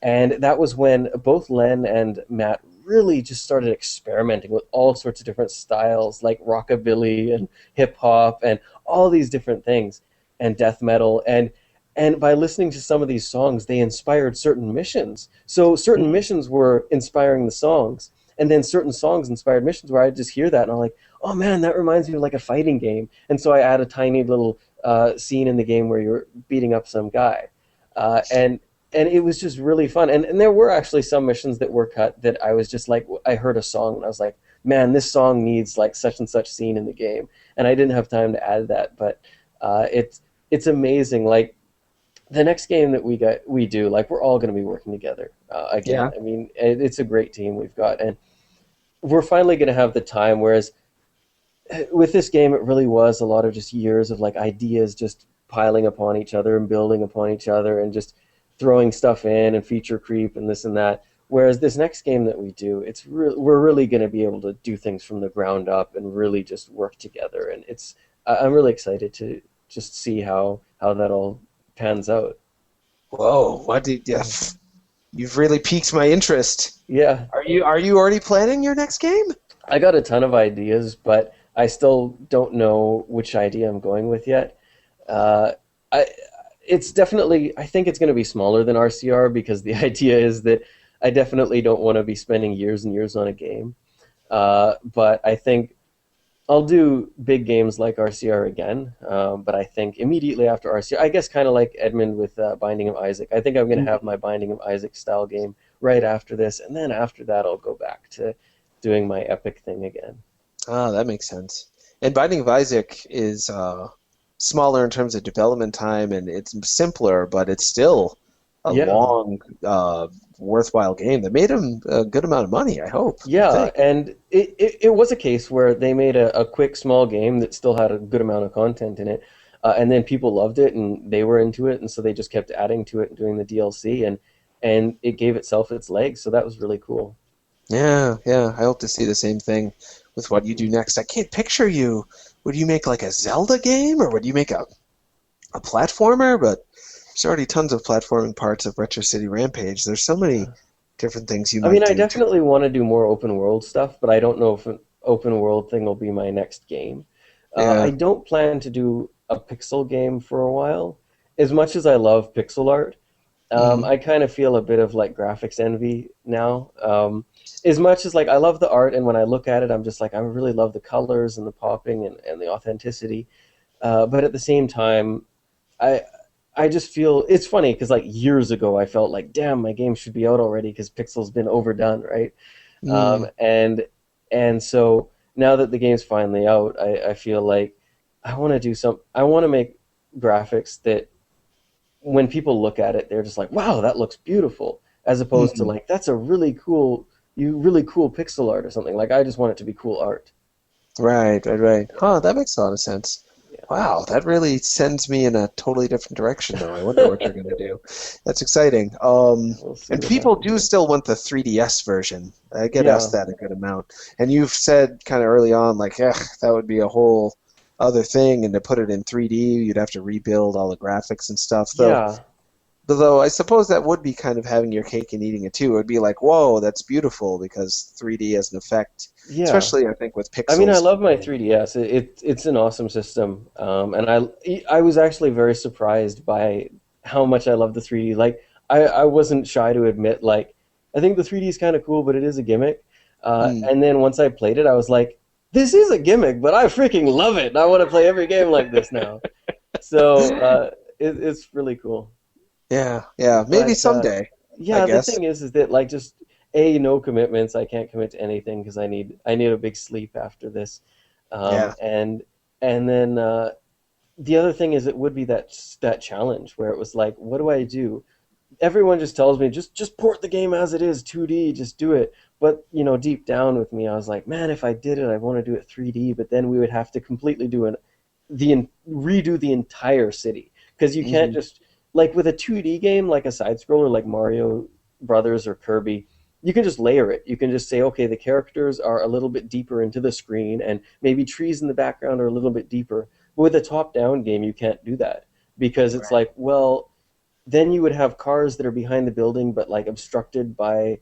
And that was when both Len and Matt really just started experimenting with all sorts of different styles, like rockabilly and hip hop and all these different things, and death metal. And by listening to some of these songs, they inspired certain missions. So certain missions were inspiring the songs, and then certain songs inspired missions where I just hear that and I'm like, oh man, that reminds me of like a fighting game. And so I add a tiny little scene in the game where you're beating up some guy. And it was just really fun. And there were actually some missions that were cut that I was just like, I heard a song and I was like, man, this song needs like such and such scene in the game. And I didn't have time to add that, but it's amazing. Like the next game that we do, like we're all going to be working together again. Yeah. I mean, it's a great team we've got, and we're finally going to have the time. Whereas with this game, it really was a lot of just years of like ideas just piling upon each other and building upon each other and just throwing stuff in and feature creep and this and that. Whereas this next game that we do, we're really going to be able to do things from the ground up and really just work together. And I'm really excited to just see how that all pans out. Whoa! You've really piqued my interest. Yeah. Are you already planning your next game? I got a ton of ideas, but I still don't know which idea I'm going with yet. It's definitely, I think it's going to be smaller than RCR because the idea is that I definitely don't want to be spending years and years on a game. But I think I'll do big games like RCR again. But I think immediately after RCR, I guess kind of like Edmund with Binding of Isaac, I think I'm going to have my Binding of Isaac style game right after this. And then after that, I'll go back to doing my epic thing again. Ah, that makes sense. And Binding of Isaac is smaller in terms of development time, and it's simpler, but it's still a long, worthwhile game that made them a good amount of money, I hope. Yeah, and it was a case where they made a quick, small game that still had a good amount of content in it, and then people loved it, and they were into it, and so they just kept adding to it and doing the DLC, and it gave itself its legs, so that was really cool. Yeah, I hope to see the same thing with what you do next. I can't picture you. Would you make like a Zelda game, or would you make a platformer? But there's already tons of platforming parts of Retro City Rampage. There's so many different things you might do. I definitely want to do more open world stuff, but I don't know if an open world thing will be my next game. I don't plan to do a pixel game for a while. As much as I love pixel art, I kind of feel a bit of like graphics envy now. As much as like I love the art, and when I look at it, I'm just like I really love the colors and the popping and the authenticity. But at the same time, I just feel it's funny because like years ago I felt like, damn, my game should be out already because pixel's been overdone, right? And so now that the game's finally out, I feel like I want to do I want to make graphics that when people look at it, they're just like, wow, that looks beautiful, as opposed to like, that's a really cool pixel art or something. Like, I just want it to be cool art. Right. Huh, that makes a lot of sense. Yeah. Wow, that really sends me in a totally different direction, though. I wonder what you're going to do. That's exciting. And people do still want the 3DS version. I get asked that a good amount. And you've said kind of early on, like, that would be a whole other thing, and to put it in 3D, you'd have to rebuild all the graphics and stuff. Though I suppose that would be kind of having your cake and eating it too. It would be like, whoa, that's beautiful, because 3D has an effect. Yeah. Especially, I think, with pixels. I mean, I love my 3DS. It's an awesome system. And I was actually very surprised by how much I love the 3D. Like, I wasn't shy to admit, like, I think the 3D is kind of cool, but it is a gimmick. And then once I played it, I was like, this is a gimmick, but I freaking love it. I want to play every game like this now. So it's really cool. Yeah, yeah. Maybe But someday, I yeah, the guess. thing is that like just no commitments. I can't commit to anything because I need a big sleep after this, Yeah. and then the other thing is it would be that challenge where it was like, what do I do? Everyone just tells me just port the game as it is 2D, just do it. But deep down with me, I was like, man, if I did it, I want to do it 3D. But then we would have to completely redo the entire city because you can't Hmm. just like with a 2D game like a side scroller like Mario Brothers or Kirby. You can just layer it. You can just say, okay, the characters are a little bit deeper into the screen, and maybe trees in the background are a little bit deeper. But with a top-down game, you can't do that because it's Right. like, well, then you would have cars that are behind the building but like obstructed by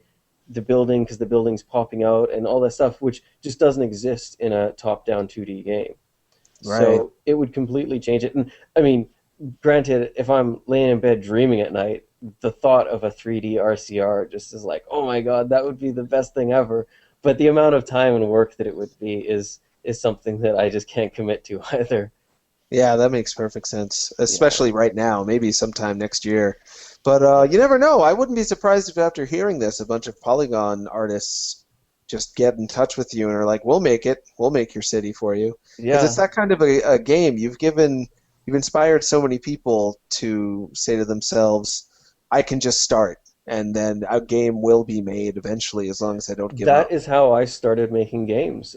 the building because the building's popping out and all that stuff, which just doesn't exist in a top-down 2D game. Right. So it would completely change it. And I mean, granted, if I'm laying in bed dreaming at night, the thought of a 3D RCR just is like, oh my god, that would be the best thing ever. But the amount of time and work that it would be is something that I just can't commit to either. Yeah, that makes perfect sense, Yeah. especially right now, maybe sometime next year. But you never know. I wouldn't be surprised if after hearing this, a bunch of Polygon artists just get in touch with you and are like, "We'll make it. We'll make your city for you." Because it's Yeah, that kind of a game. You've inspired so many people to say to themselves, "I can just start, and then a game will be made eventually, as long as I don't give that up." is how I started making games.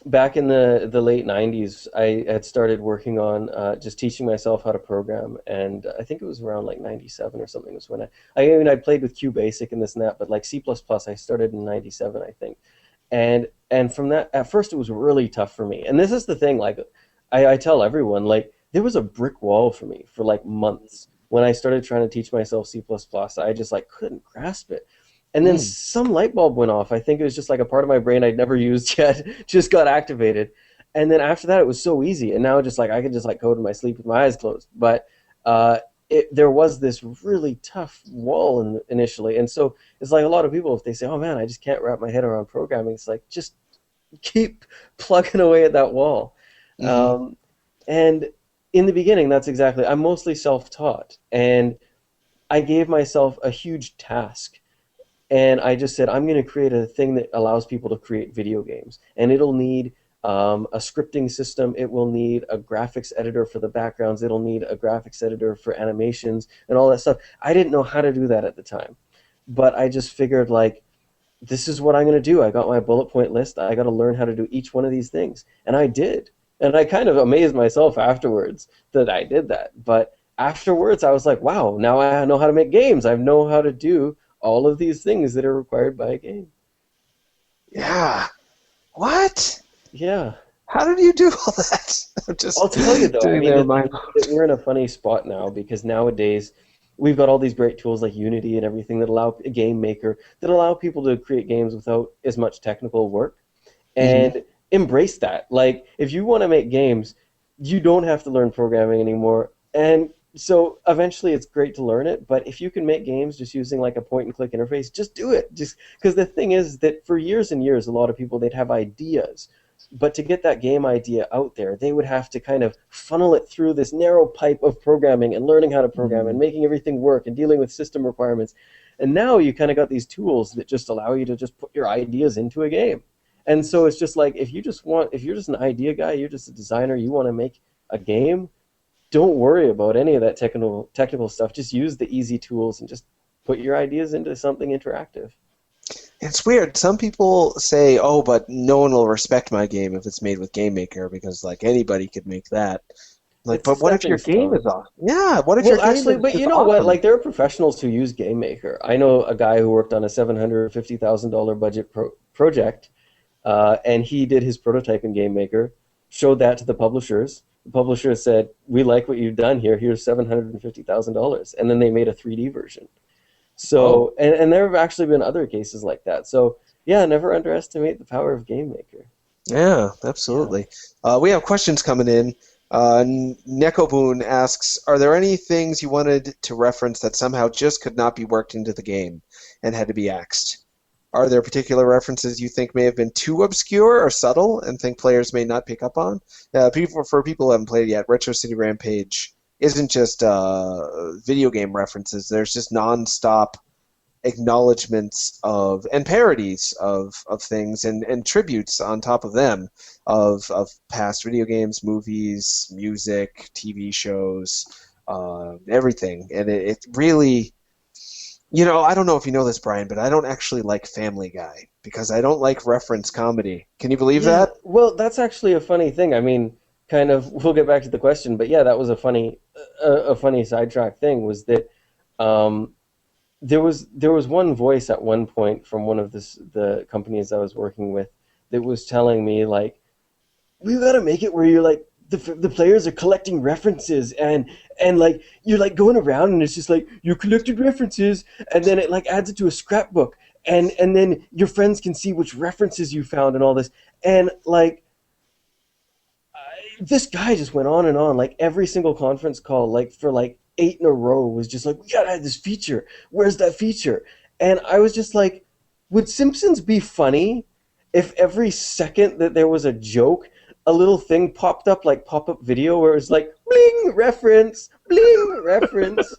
Back in the late 90s, I had started working on just teaching myself how to program, and I think it was around like 97 or something was when I played with QBasic and this and that, but like C++ I started in 97, I think. And from that, at first it was really tough for me. And this is the thing, like I tell everyone, like there was a brick wall for me for like months when I started trying to teach myself C++. I just like couldn't grasp it. And then Mm. some light bulb went off. I think it was just like a part of my brain I'd never used yet, just got activated. And then after that, it was so easy. And now just like I could just like code in my sleep with my eyes closed. But uh, there was this really tough wall initially. And so it's like a lot of people, if they say, oh man, I just can't wrap my head around programming, it's like just keep plugging away at that wall. Hmm. Um, and in the beginning, that's exactly, I'm mostly self taught. And I gave myself a huge task and I just said, I'm going to create a thing that allows people to create video games. And it'll need a scripting system. It will need a graphics editor for the backgrounds. It'll need a graphics editor for animations and all that stuff. I didn't know how to do that at the time. But I just figured, like, this is what I'm going to do. I got my bullet point list. I got to learn how to do each one of these things. And I did. And I kind of amazed myself afterwards that I did that. But afterwards, I was like, wow, now I know how to make games. I know how to do all of these things that are required by a game. Yeah. What? Yeah. How did you do all that? I'm I'll tell you just though, I sitting mean, there, mind. we're in a funny spot now because nowadays we've got all these great tools like Unity and everything that allow a game maker that allow people to create games without as much technical work Hmm. and embrace that. Like, if you want to make games, you don't have to learn programming anymore. And so eventually it's great to learn it, but if you can make games just using like a point and click interface, just do it. Just because the thing is that for years and years, a lot of people they'd have ideas, but to get that game idea out there, they would have to kind of funnel it through this narrow pipe of programming and learning how to program and making everything work and dealing with system requirements. And now you kind of got these tools that just allow you to just put your ideas into a game. And so it's just like if you're just an idea guy, you're just a designer, you want to make a game, don't worry about any of that technical stuff. Just use the easy tools and just put your ideas into something interactive. It's weird. Some people say, "Oh, but no one will respect my game if it's made with Game Maker because like anybody could make that." Like, It's a but what if stepping your game stone. is awesome? Yeah, what if your Well, game actually, is but just you know what? awesome? Like there are professionals who use GameMaker. I know a guy who worked on a $750,000 budget project, and he did his prototype in GameMaker, showed that to the publishers. The publisher said, "We like what you've done here. Here's $750,000," and then they made a 3D version. Oh, So, and there have actually been other cases like that. So, yeah, never underestimate the power of GameMaker. yeah, Yeah. absolutely. We have questions coming in. Nekoboon asks, "Are there any things you wanted to reference that somehow just could not be worked into the game and had to be axed? Are there particular references you think may have been too obscure or subtle and think players may not pick up on?" For people who haven't played it yet, Retro City Rampage isn't just video game references. There's just nonstop acknowledgments of and parodies of things and tributes on top of them of past video games, movies, music, TV shows, everything. And it really, I don't know if you know this, Brian, but I don't actually like Family Guy because I don't like reference comedy. Can you believe that? Well, that's actually a funny thing. I mean, kind of. We'll get back to the question, but yeah, that was a funny sidetrack thing. Was that there was one voice at one point from one of the companies I was working with that was telling me like, we gotta make it where you're like the players are collecting references and like you're like going around and it's just like you collected references and then it like adds it to a scrapbook and then your friends can see which references you found and all this and like this guy just went on and on like every single conference call like for like 8 in a row was just like, we gotta add this feature. Where's that feature? And I was just like, would Simpsons be funny if every second that there was a joke, a little thing popped up like pop-up video where it was like, bling, reference, bling, reference.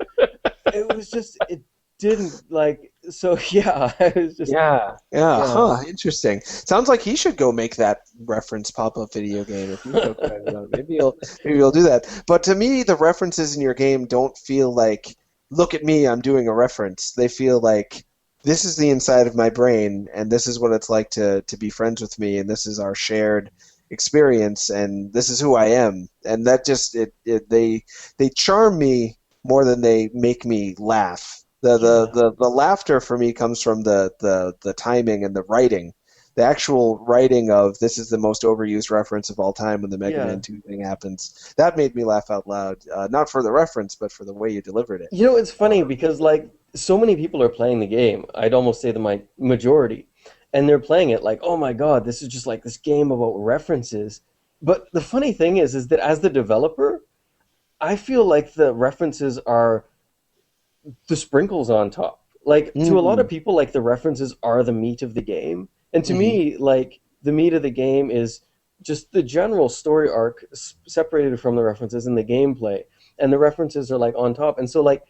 It didn't like, so yeah, I was just... Yeah. Huh, interesting. Sounds like he should go make that reference pop-up video game if he's so excited about it. Maybe he'll do that. But to me, the references in your game don't feel like, look at me, I'm doing a reference. They feel like, this is the inside of my brain, and this is what it's like to be friends with me, and this is our shared experience, and this is who I am. And that just, they charm me more than they make me laugh. The laughter for me comes from the timing and the writing. The actual writing of this is the most overused reference of all time when the Mega Man 2 thing happens. That made me laugh out loud. Not for the reference, but for the way you delivered it. It's funny because like so many people are playing the game. I'd almost say the majority. And they're playing it like, oh my god, this is just like this game about references. But the funny thing is that as the developer, I feel like the references are the sprinkles on top. Like to a lot of people, like the references are the meat of the game, and to me, like the meat of the game is just the general story arc separated from the references in the gameplay, and the references are like on top. And so like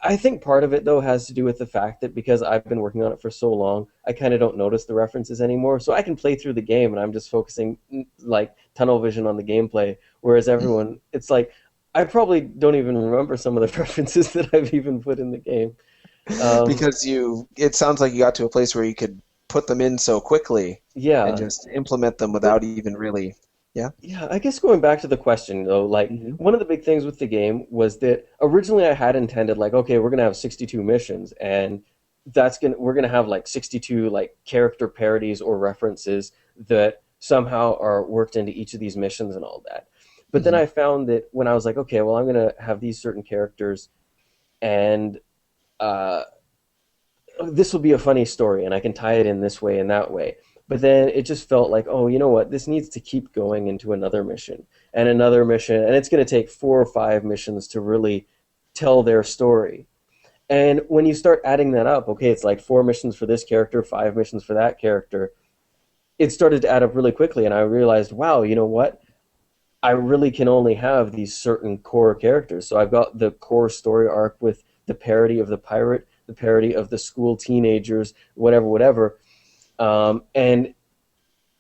I think part of it though has to do with the fact that because I've been working on it for so long, I kind of don't notice the references anymore, so I can play through the game and I'm just focusing like tunnel vision on the gameplay, whereas everyone, it's like I probably don't even remember some of the references that I've even put in the game. Because it sounds like you got to a place where you could put them in so quickly and just implement them without even really... Yeah, I guess going back to the question, though, like one of the big things with the game was that originally I had intended, like, okay, we're going to have 62 missions, and we're going to have like 62 like character parodies or references that somehow are worked into each of these missions and all that. But then I found that when I was like, okay, well, I'm going to have these certain characters, and this will be a funny story, and I can tie it in this way and that way. But then it just felt like, oh, you know what? This needs to keep going into another mission, and it's going to take 4 or 5 missions to really tell their story. And when you start adding that up, okay, it's like 4 missions for this character, 5 missions for that character, it started to add up really quickly, and I realized, wow, you know what? I really can only have these certain core characters. So I've got the core story arc with the parody of the pirate, the parody of the school teenagers, whatever. And,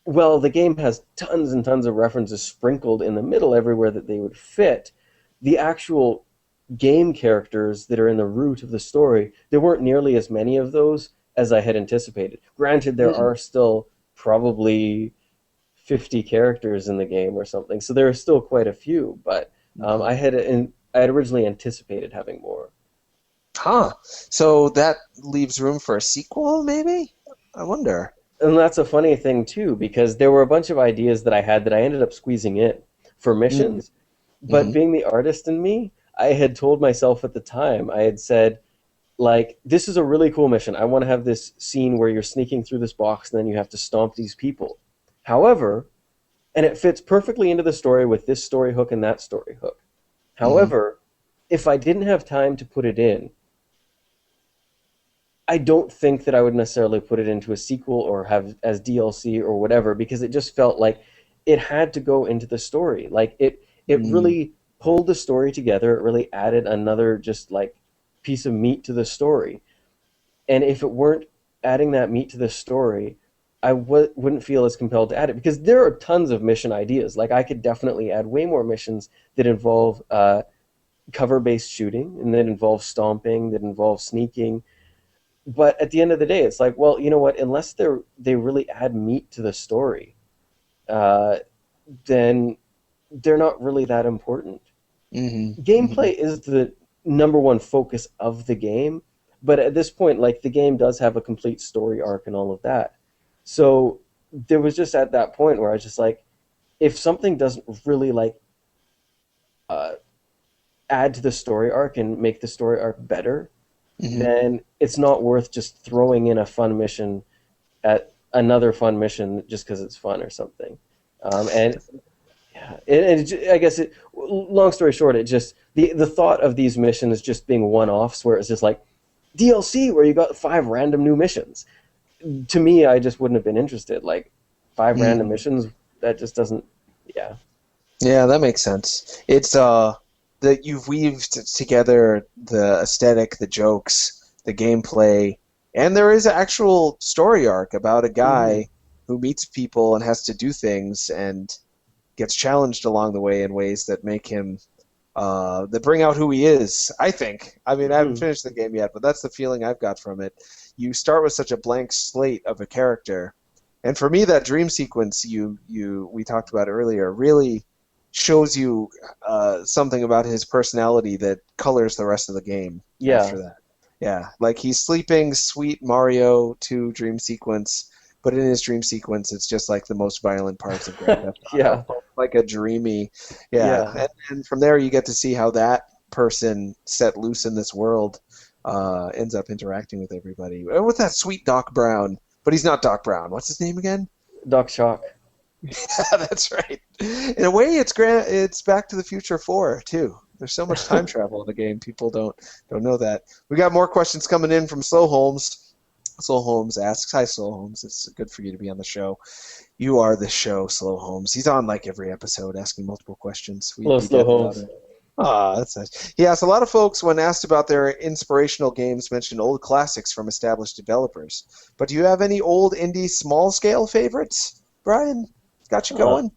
well, the game has tons and tons of references sprinkled in the middle everywhere that they would fit. The actual game characters that are in the root of the story, there weren't nearly as many of those as I had anticipated. Granted, there are still probably 50 characters in the game or something, so there are still quite a few, but I had originally anticipated having more. Huh. So that leaves room for a sequel, maybe? I wonder. And that's a funny thing, too, because there were a bunch of ideas that I had that I ended up squeezing in for missions, but being the artist in me, I had told myself at the time, I had said, like, this is a really cool mission. I want to have this scene where you're sneaking through this box and then you have to stomp these people. However, and it fits perfectly into the story with this story hook and that story hook. However, if I didn't have time to put it in, I don't think that I would necessarily put it into a sequel or have as DLC or whatever, because it just felt like it had to go into the story. Like it really pulled the story together. It really added another just like piece of meat to the story. And if it weren't adding that meat to the story, I wouldn't feel as compelled to add it, because there are tons of mission ideas. Like I could definitely add way more missions that involve cover-based shooting and that involve stomping, that involve sneaking. But at the end of the day, it's like, well, you know what? Unless they really add meat to the story, uh, then they're not really that important. Gameplay is the number one focus of the game, but at this point, like the game does have a complete story arc and all of that. So there was just at that point where I was just like, if something doesn't really like uh, add to the story arc and make the story arc better, then it's not worth just throwing in a fun mission at another fun mission just because it's fun or something. And yeah, I guess long story short, it just the thought of these missions just being one-offs, where it's just like DLC where you got 5 random new missions. To me, I just wouldn't have been interested. Like 5 random missions, that just doesn't. Yeah. Yeah, that makes sense. It's that you've weaved together the aesthetic, the jokes, the gameplay, and there is an actual story arc about a guy who meets people and has to do things and gets challenged along the way in ways that make him that bring out who he is, I think. I mean, I haven't finished the game yet, but that's the feeling I've got from it. You start with such a blank slate of a character, and for me, that dream sequence we talked about earlier really shows you something about his personality that colors the rest of the game after that. Yeah, like he's sleeping, sweet Mario 2 dream sequence, but in his dream sequence, it's just like the most violent parts of Grand Theft Auto. Like a dreamy, And from there you get to see how that person set loose in this world ends up interacting with everybody. And with that sweet Doc Brown, but he's not Doc Brown. What's his name again? Doc Shock. Yeah, that's right. In a way, it's Back to the Future 4 too. There's so much time travel in the game. People don't know that. We got more questions coming in from Slow Holmes. Slow Holmes asks, "Hi, Slow Holmes. It's good for you to be on the show. You are the show, Slow Holmes." He's on like every episode, asking multiple questions. Hello, Slow Holmes. Ah, that's nice. He asks, a lot of folks, when asked about their inspirational games, mention old classics from established developers. But do you have any old indie small-scale favorites, Brian? Got you going?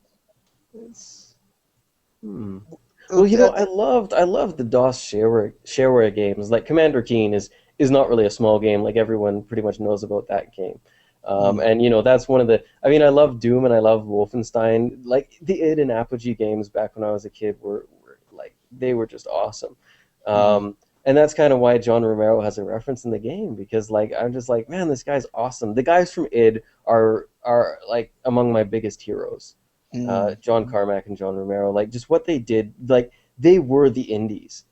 Well, you know, I loved the DOS shareware games. Like Commander Keen is not really a small game. Like everyone pretty much knows about that game. And you know, that's one of the. I mean, I love Doom and I love Wolfenstein. Like the id and Apogee games back when I was a kid were like they were just awesome. And that's kind of why John Romero has a reference in the game, because like I'm just like, man, this guy's awesome. The guys from id are like among my biggest heroes. John Carmack and John Romero, like just what they did, like they were the indies.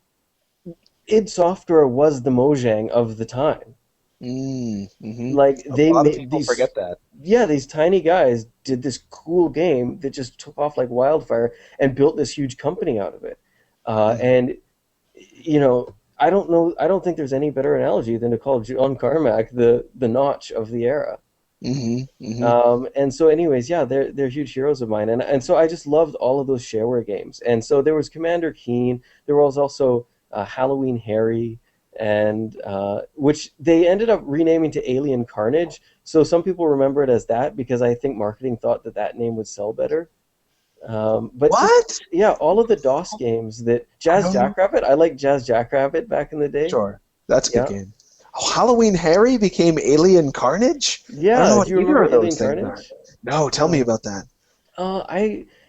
id Software was the Mojang of the time. Like they made people forget that. Yeah, these tiny guys did this cool game that just took off like wildfire and built this huge company out of it. And you know, I don't think there's any better analogy than to call John Carmack the Notch of the era. And so anyways, yeah, they're huge heroes of mine, and so I just loved all of those shareware games. And so there was Commander Keen, there was also Halloween Harry, and which they ended up renaming to Alien Carnage. So some people remember it as that because I think marketing thought that name would sell better. But what? Yeah, all of the DOS games that Jazz Jackrabbit. I liked Jazz Jackrabbit back in the day. Sure, that's a good game. Oh, Halloween Harry became Alien Carnage? Yeah, do you remember Alien Carnage? No, tell me about that.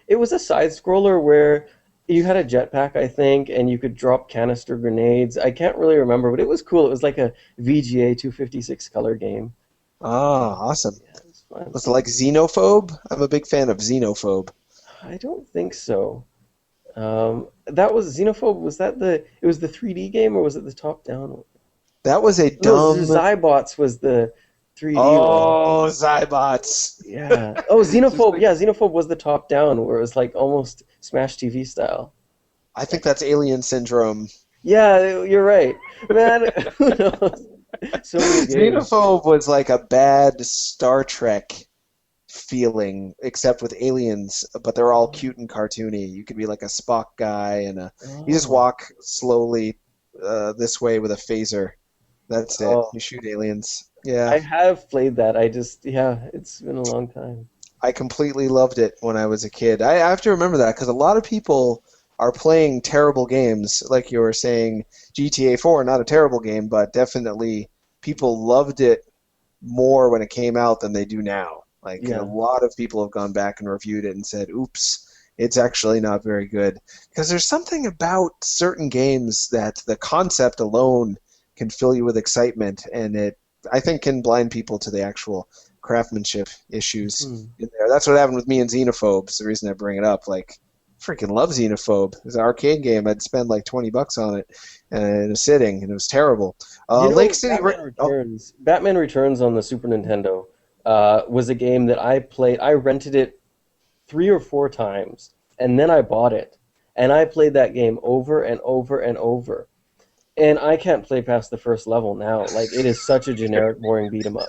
It was a side scroller where you had a jetpack, I think, and you could drop canister grenades. I can't really remember, but it was cool. It was like a VGA 256 color game. Oh, awesome. Yeah, it was fun. Was it like Xenophobe? I'm a big fan of Xenophobe. I don't think so. That was Xenophobe. Was that it was the 3D game, or was it the top-down one? That was a dumb... No, Zybots was the 3D one. Oh, Zybots. Yeah. Oh, Xenophobe. Yeah, Xenophobe was the top-down, where it was like almost Smash TV style. I think that's Alien Syndrome. Yeah, you're right. Man, who knows? So many games. Xenophobe was like a bad Star Trek feeling, except with aliens, but they're all cute and cartoony. You could be like a Spock guy, and you just Oh. walk slowly this way with a phaser. That's it. Oh. You shoot aliens. Yeah, I have played that. Yeah, it's been a long time. I completely loved it when I was a kid. I have to remember that because a lot of people are playing terrible games, like you were saying. GTA 4, not a terrible game, but definitely people loved it more when it came out than they do now. Like a Yeah. lot of people have gone back and reviewed it and said, "Oops, it's actually not very good." Because there's something about certain games that the concept alone can fill you with excitement, and it I think can blind people to the actual craftsmanship issues Hmm. in there. That's what happened with me and Xenophobe. It's the reason I bring it up. Like, freaking love Xenophobe. It was an arcade game. I'd spend like $20 on it in a sitting, and it was terrible. Lake City. Batman Returns on the Super Nintendo was a game that I played. I rented it 3 or 4 times, and then I bought it, and I played that game over and over and over. And I can't play past the first level now. Like, it is such a generic, boring beat 'em up.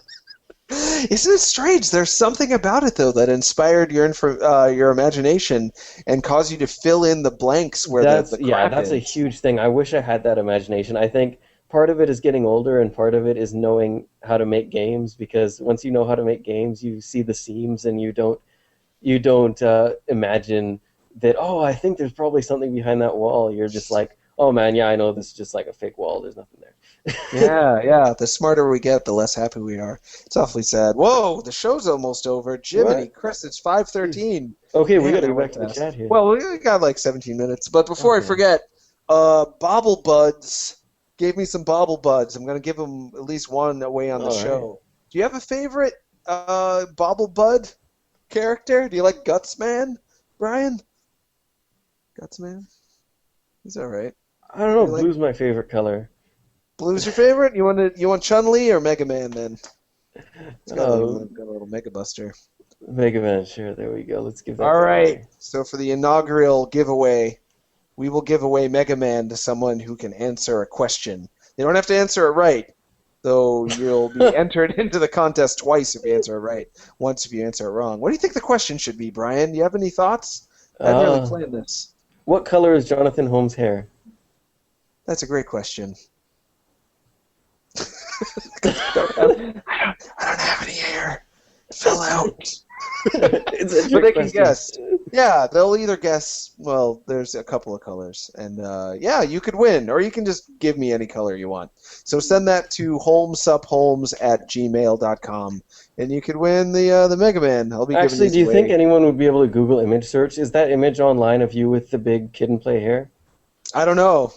Isn't it strange? There's something about it though that inspired your imagination and caused you to fill in the blanks where the crap That's a is. huge thing. I wish I had that imagination. I think part of it is getting older, and part of it is knowing how to make games. Because once you know how to make games, you see the seams, and you don't imagine that. Oh, I think there's probably something behind that wall. You're just like, oh man, yeah, I know this is just like a fake wall. There's nothing there. Yeah. The smarter we get, the less happy we are. It's awfully sad. Whoa, the show's almost over. Jiminy What? Chris, it's 5:13. Okay, we Man, got to that go back went to the fast. chat here. Well, we got like 17 minutes. But before I Okay. forget, Bobble Buds gave me some Bobble Buds. I'm going to give them at least one away on the All right. show. Do you have a favorite Bobble Bud character? Do you like Gutsman, Brian? Gutsman? He's all right. I don't know. You like- Blue's my favorite color. Blue's your favorite? You want Chun-Li or Mega Man then? It's got a little Mega Buster. Mega Man, sure. There we go. Let's give that. All guy right. away. So for the inaugural giveaway, we will give away Mega Man to someone who can answer a question. They don't have to answer it right, though you'll be entered into the contest twice if you answer it right, once if you answer it wrong. What do you think the question should be, Brian? Do you have any thoughts? I haven't really planned this. What color is Jonathan Holmes' hair? That's a great question. I don't have any hair. It fell out. It's a But trick they can question. guess. Yeah, they'll either guess. Well, there's a couple of colors, and yeah, you could win, or you can just give me any color you want. So send that to holmesupholmes@gmail.com, and you could win the Mega Man. I'll be giving Actually, these do you away. think anyone would be able to Google image search? Is that image online of you with the big kid and play hair? I don't know.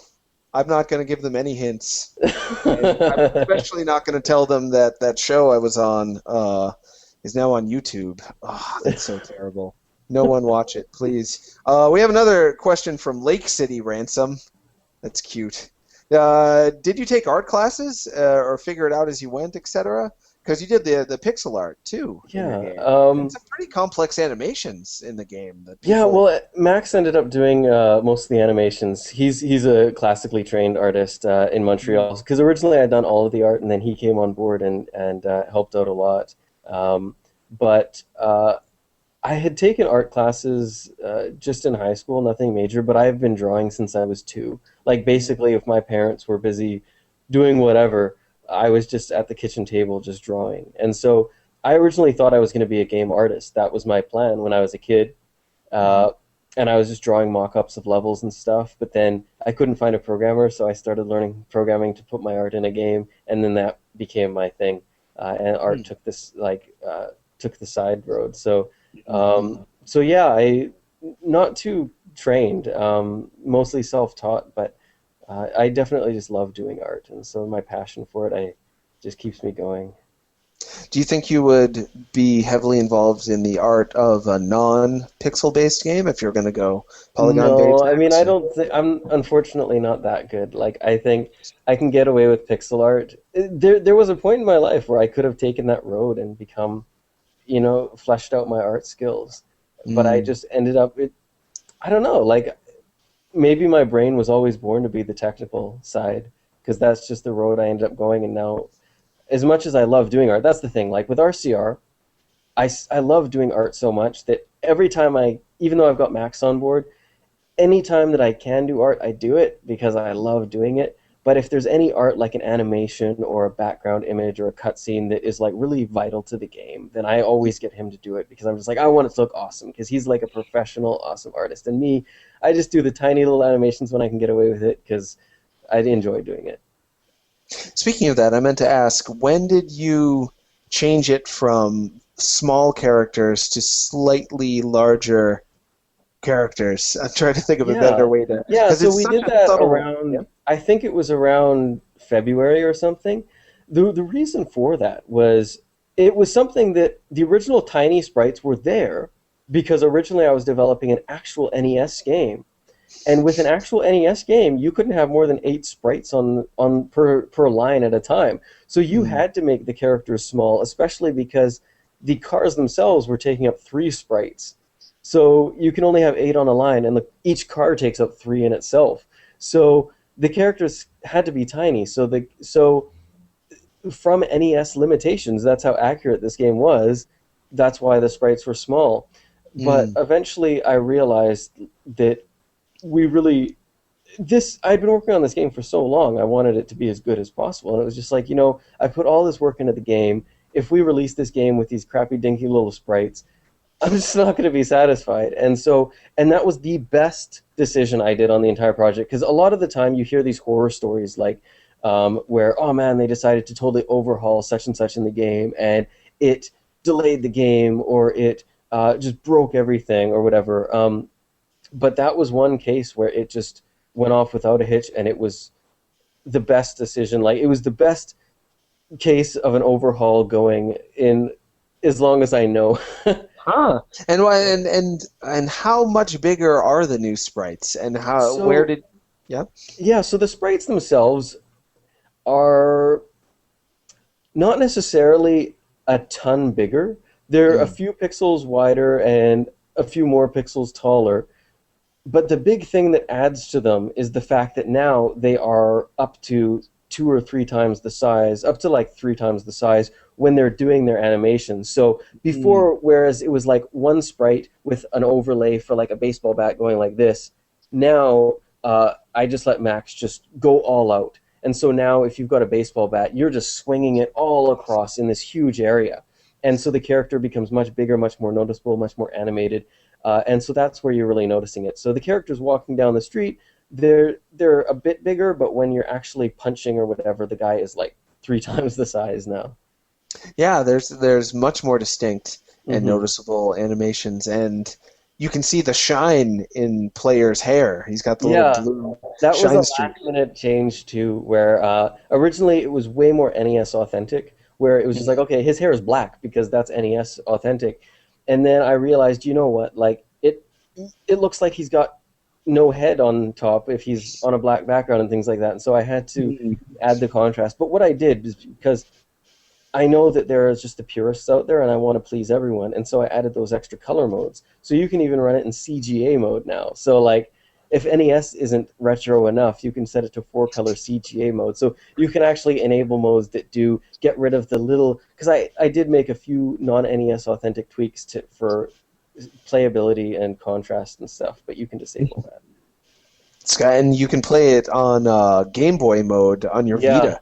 I'm not going to give them any hints. And I'm especially not going to tell them that that show I was on is now on YouTube. Oh, that's so terrible. No one watch it, please. We have another question from Lake City Ransom. That's cute. Did you take art classes or figure it out as you went, etc.? Because you did the pixel art too. in your game. And some pretty complex animations in the game. That Yeah, people- well, Max ended up doing most of the animations. He's a classically trained artist in Montreal. Because originally I'd done all of the art, and then he came on board and helped out a lot. But I had taken art classes just in high school, nothing major. But I've been drawing since I was 2. Like basically, if my parents were busy doing whatever, I was just at the kitchen table just drawing. And so I originally thought I was going to be a game artist. That was my plan when I was a kid. And I was just drawing mock-ups of levels and stuff. But then I couldn't find a programmer, so I started learning programming to put my art in a game. And then that became my thing. And art took took the side road. So yeah, I not too trained, mostly self-taught, but I definitely just love doing art, and so my passion for it just keeps me going. Do you think you would be heavily involved in the art of a non-pixel-based game if you're going to go polygon-based? No, I mean, I don't think I'm unfortunately not that good. Like, I think I can get away with pixel art. There was a point in my life where I could have taken that road and become, fleshed out my art skills, but I just ended up. I don't know, like. Maybe my brain was always born to be the technical side, because that's just the road I ended up going. And now, as much as I love doing art, that's the thing. Like with RCR, I love doing art so much that every time even though I've got Max on board, anytime that I can do art, I do it because I love doing it. But if there's any art like an animation or a background image or a cutscene that is like really vital to the game, then I always get him to do it because I'm just like, I want it to look awesome because he's like a professional, awesome artist. And me, I just do the tiny little animations when I can get away with it because I enjoy doing it. Speaking of that, I meant to ask, when did you change it from small characters to slightly larger characters? I'm trying to think of a better way to... Yeah, so it's we such did a that subtle... around, Yeah. I think it was around February or something. The reason for that was it was something that the original Tiny sprites were there because originally I was developing an actual NES game. And with an actual NES game, you couldn't have more than 8 sprites on per line at a time. So you had to make the characters small, especially because the cars themselves were taking up 3 sprites. So you can only have 8 on a line, and each car takes up 3 in itself. So the characters had to be tiny. So from NES limitations, that's how accurate this game was. That's why the sprites were small. But eventually I realized that I'd been working on this game for so long, I wanted it to be as good as possible. And it was just like, I put all this work into the game. If we release this game with these crappy, dinky little sprites, I'm just not going to be satisfied. And that was the best decision I did on the entire project, because a lot of the time you hear these horror stories like where, oh man, they decided to totally overhaul such and such in the game, and it delayed the game, or it just broke everything, or whatever. But that was one case where it just went off without a hitch, and it was the best decision. Like, it was the best case of an overhaul going in as long as I know. Huh. And how much bigger are the new sprites? And so the sprites themselves are not necessarily a ton bigger. They're a few pixels wider and a few more pixels taller. But the big thing that adds to them is the fact that now they are up to 2 or 3 times the size, up to like 3 times the size when they're doing their animations. So before, whereas it was like one sprite with an overlay for like a baseball bat going like this, now I just let Max just go all out. And so now if you've got a baseball bat, you're just swinging it all across in this huge area. And so the character becomes much bigger, much more noticeable, much more animated. And so that's where you're really noticing it. So the characters walking down the street, they're a bit bigger, but when you're actually punching or whatever, the guy is like 3 times the size now. Yeah, there's much more distinct and noticeable animations, and you can see the shine in player's hair. He's got the little blue that shine was a streak. last-minute change too, where originally it was way more NES authentic, where it was just like, okay, his hair is black because that's NES authentic. And then I realized, you know what, like, it looks like he's got no head on top if he's on a black background and things like that. And so I had to add the contrast. But what I did is because I know that there is just the purists out there and I want to please everyone. And so I added those extra color modes. So you can even run it in CGA mode now. So, like, if NES isn't retro enough, you can set it to 4-color CGA mode. So you can actually enable modes that do get rid of the little... Because I did make a few non-NES authentic tweaks for playability and contrast and stuff, but you can disable that. And you can play it on Game Boy mode on your Vita.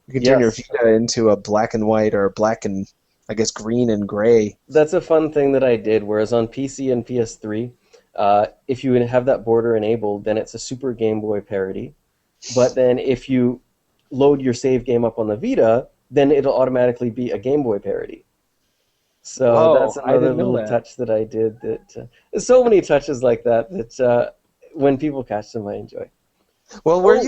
You can turn your Vita into a black and white or black and, I guess, green and gray. That's a fun thing that I did, whereas on PC and PS3... if you have that border enabled, then it's a Super Game Boy parody. But then if you load your save game up on the Vita, then it'll automatically be a Game Boy parody. So that's another little touch that I did. There's so many touches like that when people catch them, I enjoy. Well, when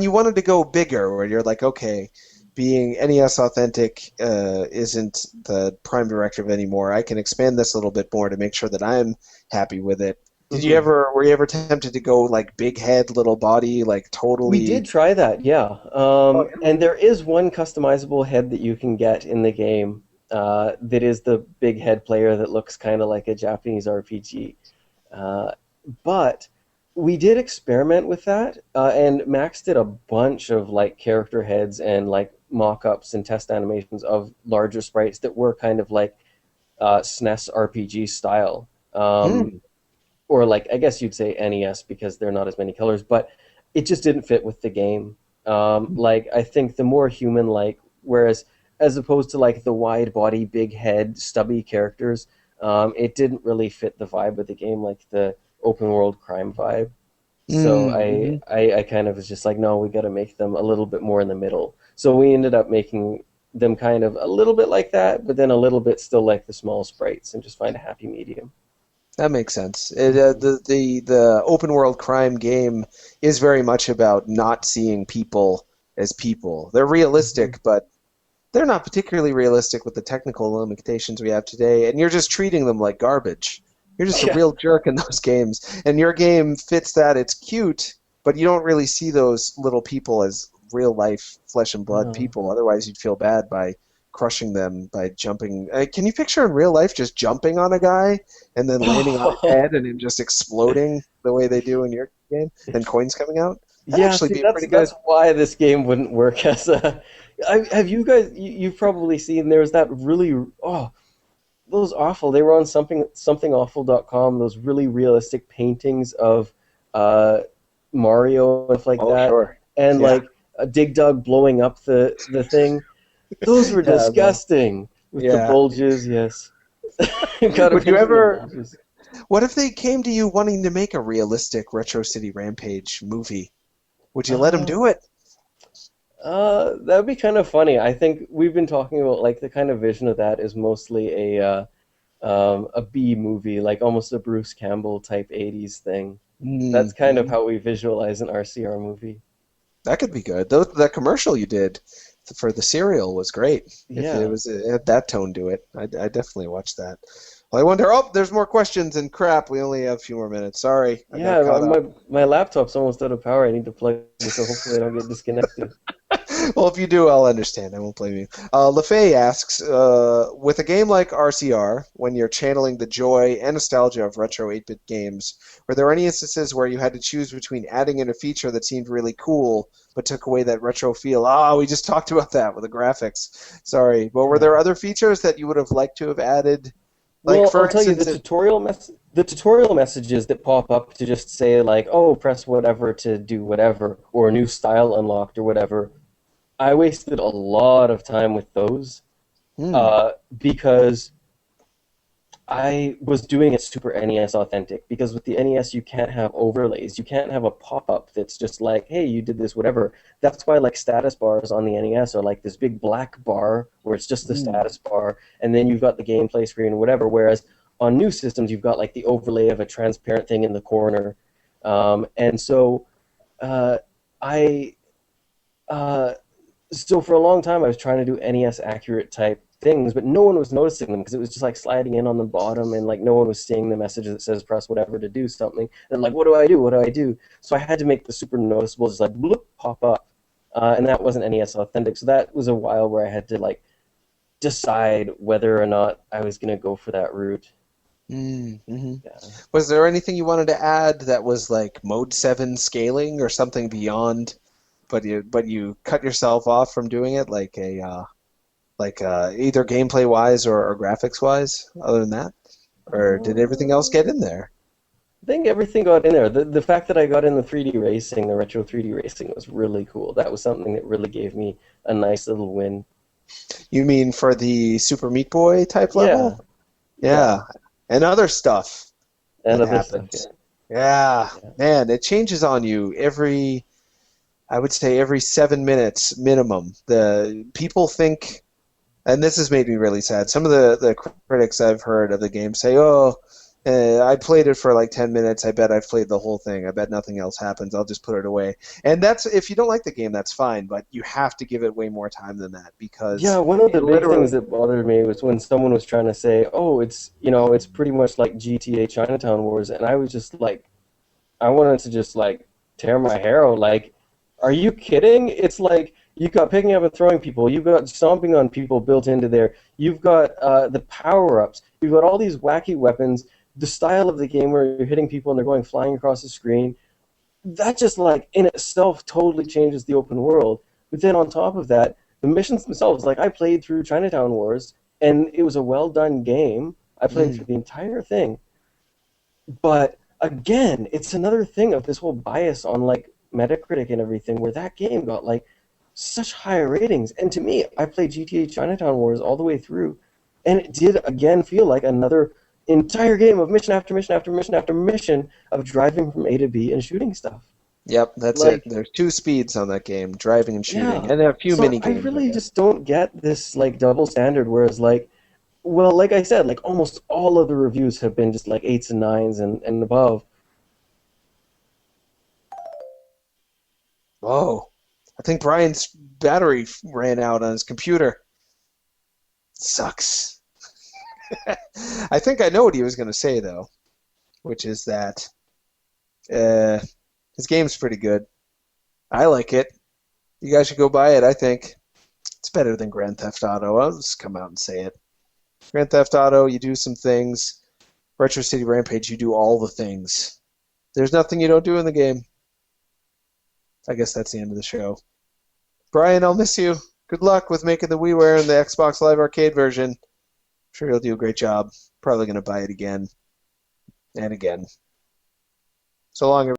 you wanted to go bigger, where you're like, okay, being NES authentic isn't the prime directive anymore. I can expand this a little bit more to make sure that I'm happy with it. Were you ever tempted to go like big head, little body, like totally? We did try that, yeah. And there is one customizable head that you can get in the game that is the big head player that looks kind of like a Japanese RPG. But we did experiment with that, and Max did a bunch of like character heads and like mock-ups and test animations of larger sprites that were kind of like SNES RPG style. Hmm. Or like I guess you'd say NES because there are not as many colors, but it just didn't fit with the game. Like I think the more human-like, whereas as opposed to like the wide body, big head, stubby characters, it didn't really fit the vibe of the game, like the open world crime vibe. So Mm-hmm. I kind of was just like, no, we got to make them a little bit more in the middle. So we ended up making them kind of a little bit like that, but then a little bit still like the small sprites, and just find a happy medium. That makes sense. The open world crime game is very much about not seeing people as people. They're Mhm. realistic, but they're not particularly realistic with the technical limitations we have today, and you're just treating them like garbage. You're just a Yeah. real jerk in those games, and your game fits that. It's cute, but you don't really see those little people as real life flesh and blood No. people. Otherwise, you'd feel bad by crushing them by jumping. Can you picture in real life just jumping on a guy and then landing on his head and him just exploding the way they do in your game and coins coming out? That'd Yeah, actually see, be that's pretty good. that's why this game wouldn't work as a. Have you guys? You've probably seen. There's that really. Oh, those awful. They were on somethingawful.com. Those really realistic paintings of uh, Mario and stuff like Oh, that, sure. and Yeah. like a Dig Dug blowing up the thing. Those were Yeah, man. disgusting with the Yeah. bulges. Yes, gotta Would you mention the ever? bulges. What if they came to you wanting to make a realistic Retro City Rampage movie? Would you let them Uh, do it? that would be kind of funny. I think we've been talking about like the kind of vision of that is mostly a B movie, like almost a Bruce Campbell type '80s thing. That's kind of Mm-hmm. how we visualize an RCR movie. That could be good. That commercial you did for the cereal was great. If it Yeah, was it had that tone to it, I definitely watched that. Well, I wonder. Oh, there's more questions and crap. We only have a few more minutes. Sorry, I got yeah. caught up. My laptop's almost out of power. I need to plug it, so hopefully I don't get disconnected. Well, if you do, I'll understand. I won't blame you. LaFay asks, with a game like RCR, when you're channeling the joy and nostalgia of retro 8-bit games, were there any instances where you had to choose between adding in a feature that seemed really cool but took away that retro feel? Ah, we just talked about that with the graphics. Sorry, but were Yeah. there other features that you would have liked to have added? Like, Well, for I'll tell you instance, the tutorial messages that pop up to just say like, "Oh, press whatever to do whatever," or "New style unlocked" or whatever. I wasted a lot of time with those hmm, because I was doing it super NES authentic. Because with the NES, you can't have overlays. You can't have a pop up that's just like, "Hey, you did this, whatever." That's why like status bars on the NES are like this big black bar where it's just the hmm, status bar, and then you've got the gameplay screen or whatever. Whereas on new systems, you've got like the overlay of a transparent thing in the corner, and so uh, I uh, so for a long time I was trying to do NES accurate type things, but no one was noticing them because it was just like sliding in on the bottom, and like no one was seeing the message that says press whatever to do something. And like, what do I do? What do I do? So I had to make the super noticeable, just like bloop, pop up, and that wasn't NES authentic. So that was a while where I had to like decide whether or not I was gonna go for that route. mm-hmm. Yeah. Was there anything you wanted to add that was like Mode 7 scaling or something beyond, but you cut yourself off from doing it, like either gameplay wise or graphics wise? Other than that, or did everything else get in there? I think everything got in there. The fact that I got in the 3D racing, the retro 3D racing, was really cool. That was something that really gave me a nice little win. You mean for the Super Meat Boy type Yeah, level? yeah, Yeah, and other stuff and that other stuff. Yeah, happens. Yeah, yeah. man, it changes on you I would say every 7 minutes minimum. The people think, and this has made me really sad. Some of the critics I've heard of the game say, "Oh, I played it for like 10 minutes. I bet I've played the whole thing. I bet nothing else happens. I'll just put it away." And that's if you don't like the game, that's fine, but you have to give it way more time than that Yeah, because one of it the big things literally. that bothered me was when someone was trying to say, "Oh, it's pretty much like GTA Chinatown Wars," and I was just like, I wanted to just like tear my hair out. Like, are you kidding? It's like you got picking up and throwing people. You've got stomping on people built into there. You've got the power ups. You've got all these wacky weapons. The style of the game where you're hitting people and they're going flying across the screen. That just like in itself totally changes the open world. But then on top of that, the missions themselves, like I played through Chinatown Wars, and it was a well done game. I played Mm. through the entire thing, but again, it's another thing of this whole bias on like Metacritic and everything, where that game got like such high ratings. And to me, I played GTA Chinatown Wars all the way through, and it did again feel like another entire game of mission after mission after mission after mission of driving from A to B and shooting stuff. Yep, that's it. Like, There's 2 speeds on that game, driving and shooting, yeah. and a few So mini I games, I really guess. just don't get this like double standard, whereas like, well, like I said, like almost all of the reviews have been just like eights and nines and above. Whoa. I think Brian's battery ran out on his computer. Sucks. I think I know what he was going to say, though, which is that his game's pretty good. I like it. You guys should go buy it, I think. It's better than Grand Theft Auto. I'll just come out and say it. Grand Theft Auto, you do some things. Retro City Rampage, you do all the things. There's nothing you don't do in the game. I guess that's the end of the show. Brian, I'll miss you. Good luck with making the WiiWare and the Xbox Live Arcade version. I'm sure you'll do a great job. Probably going to buy it again and again. So long, everybody.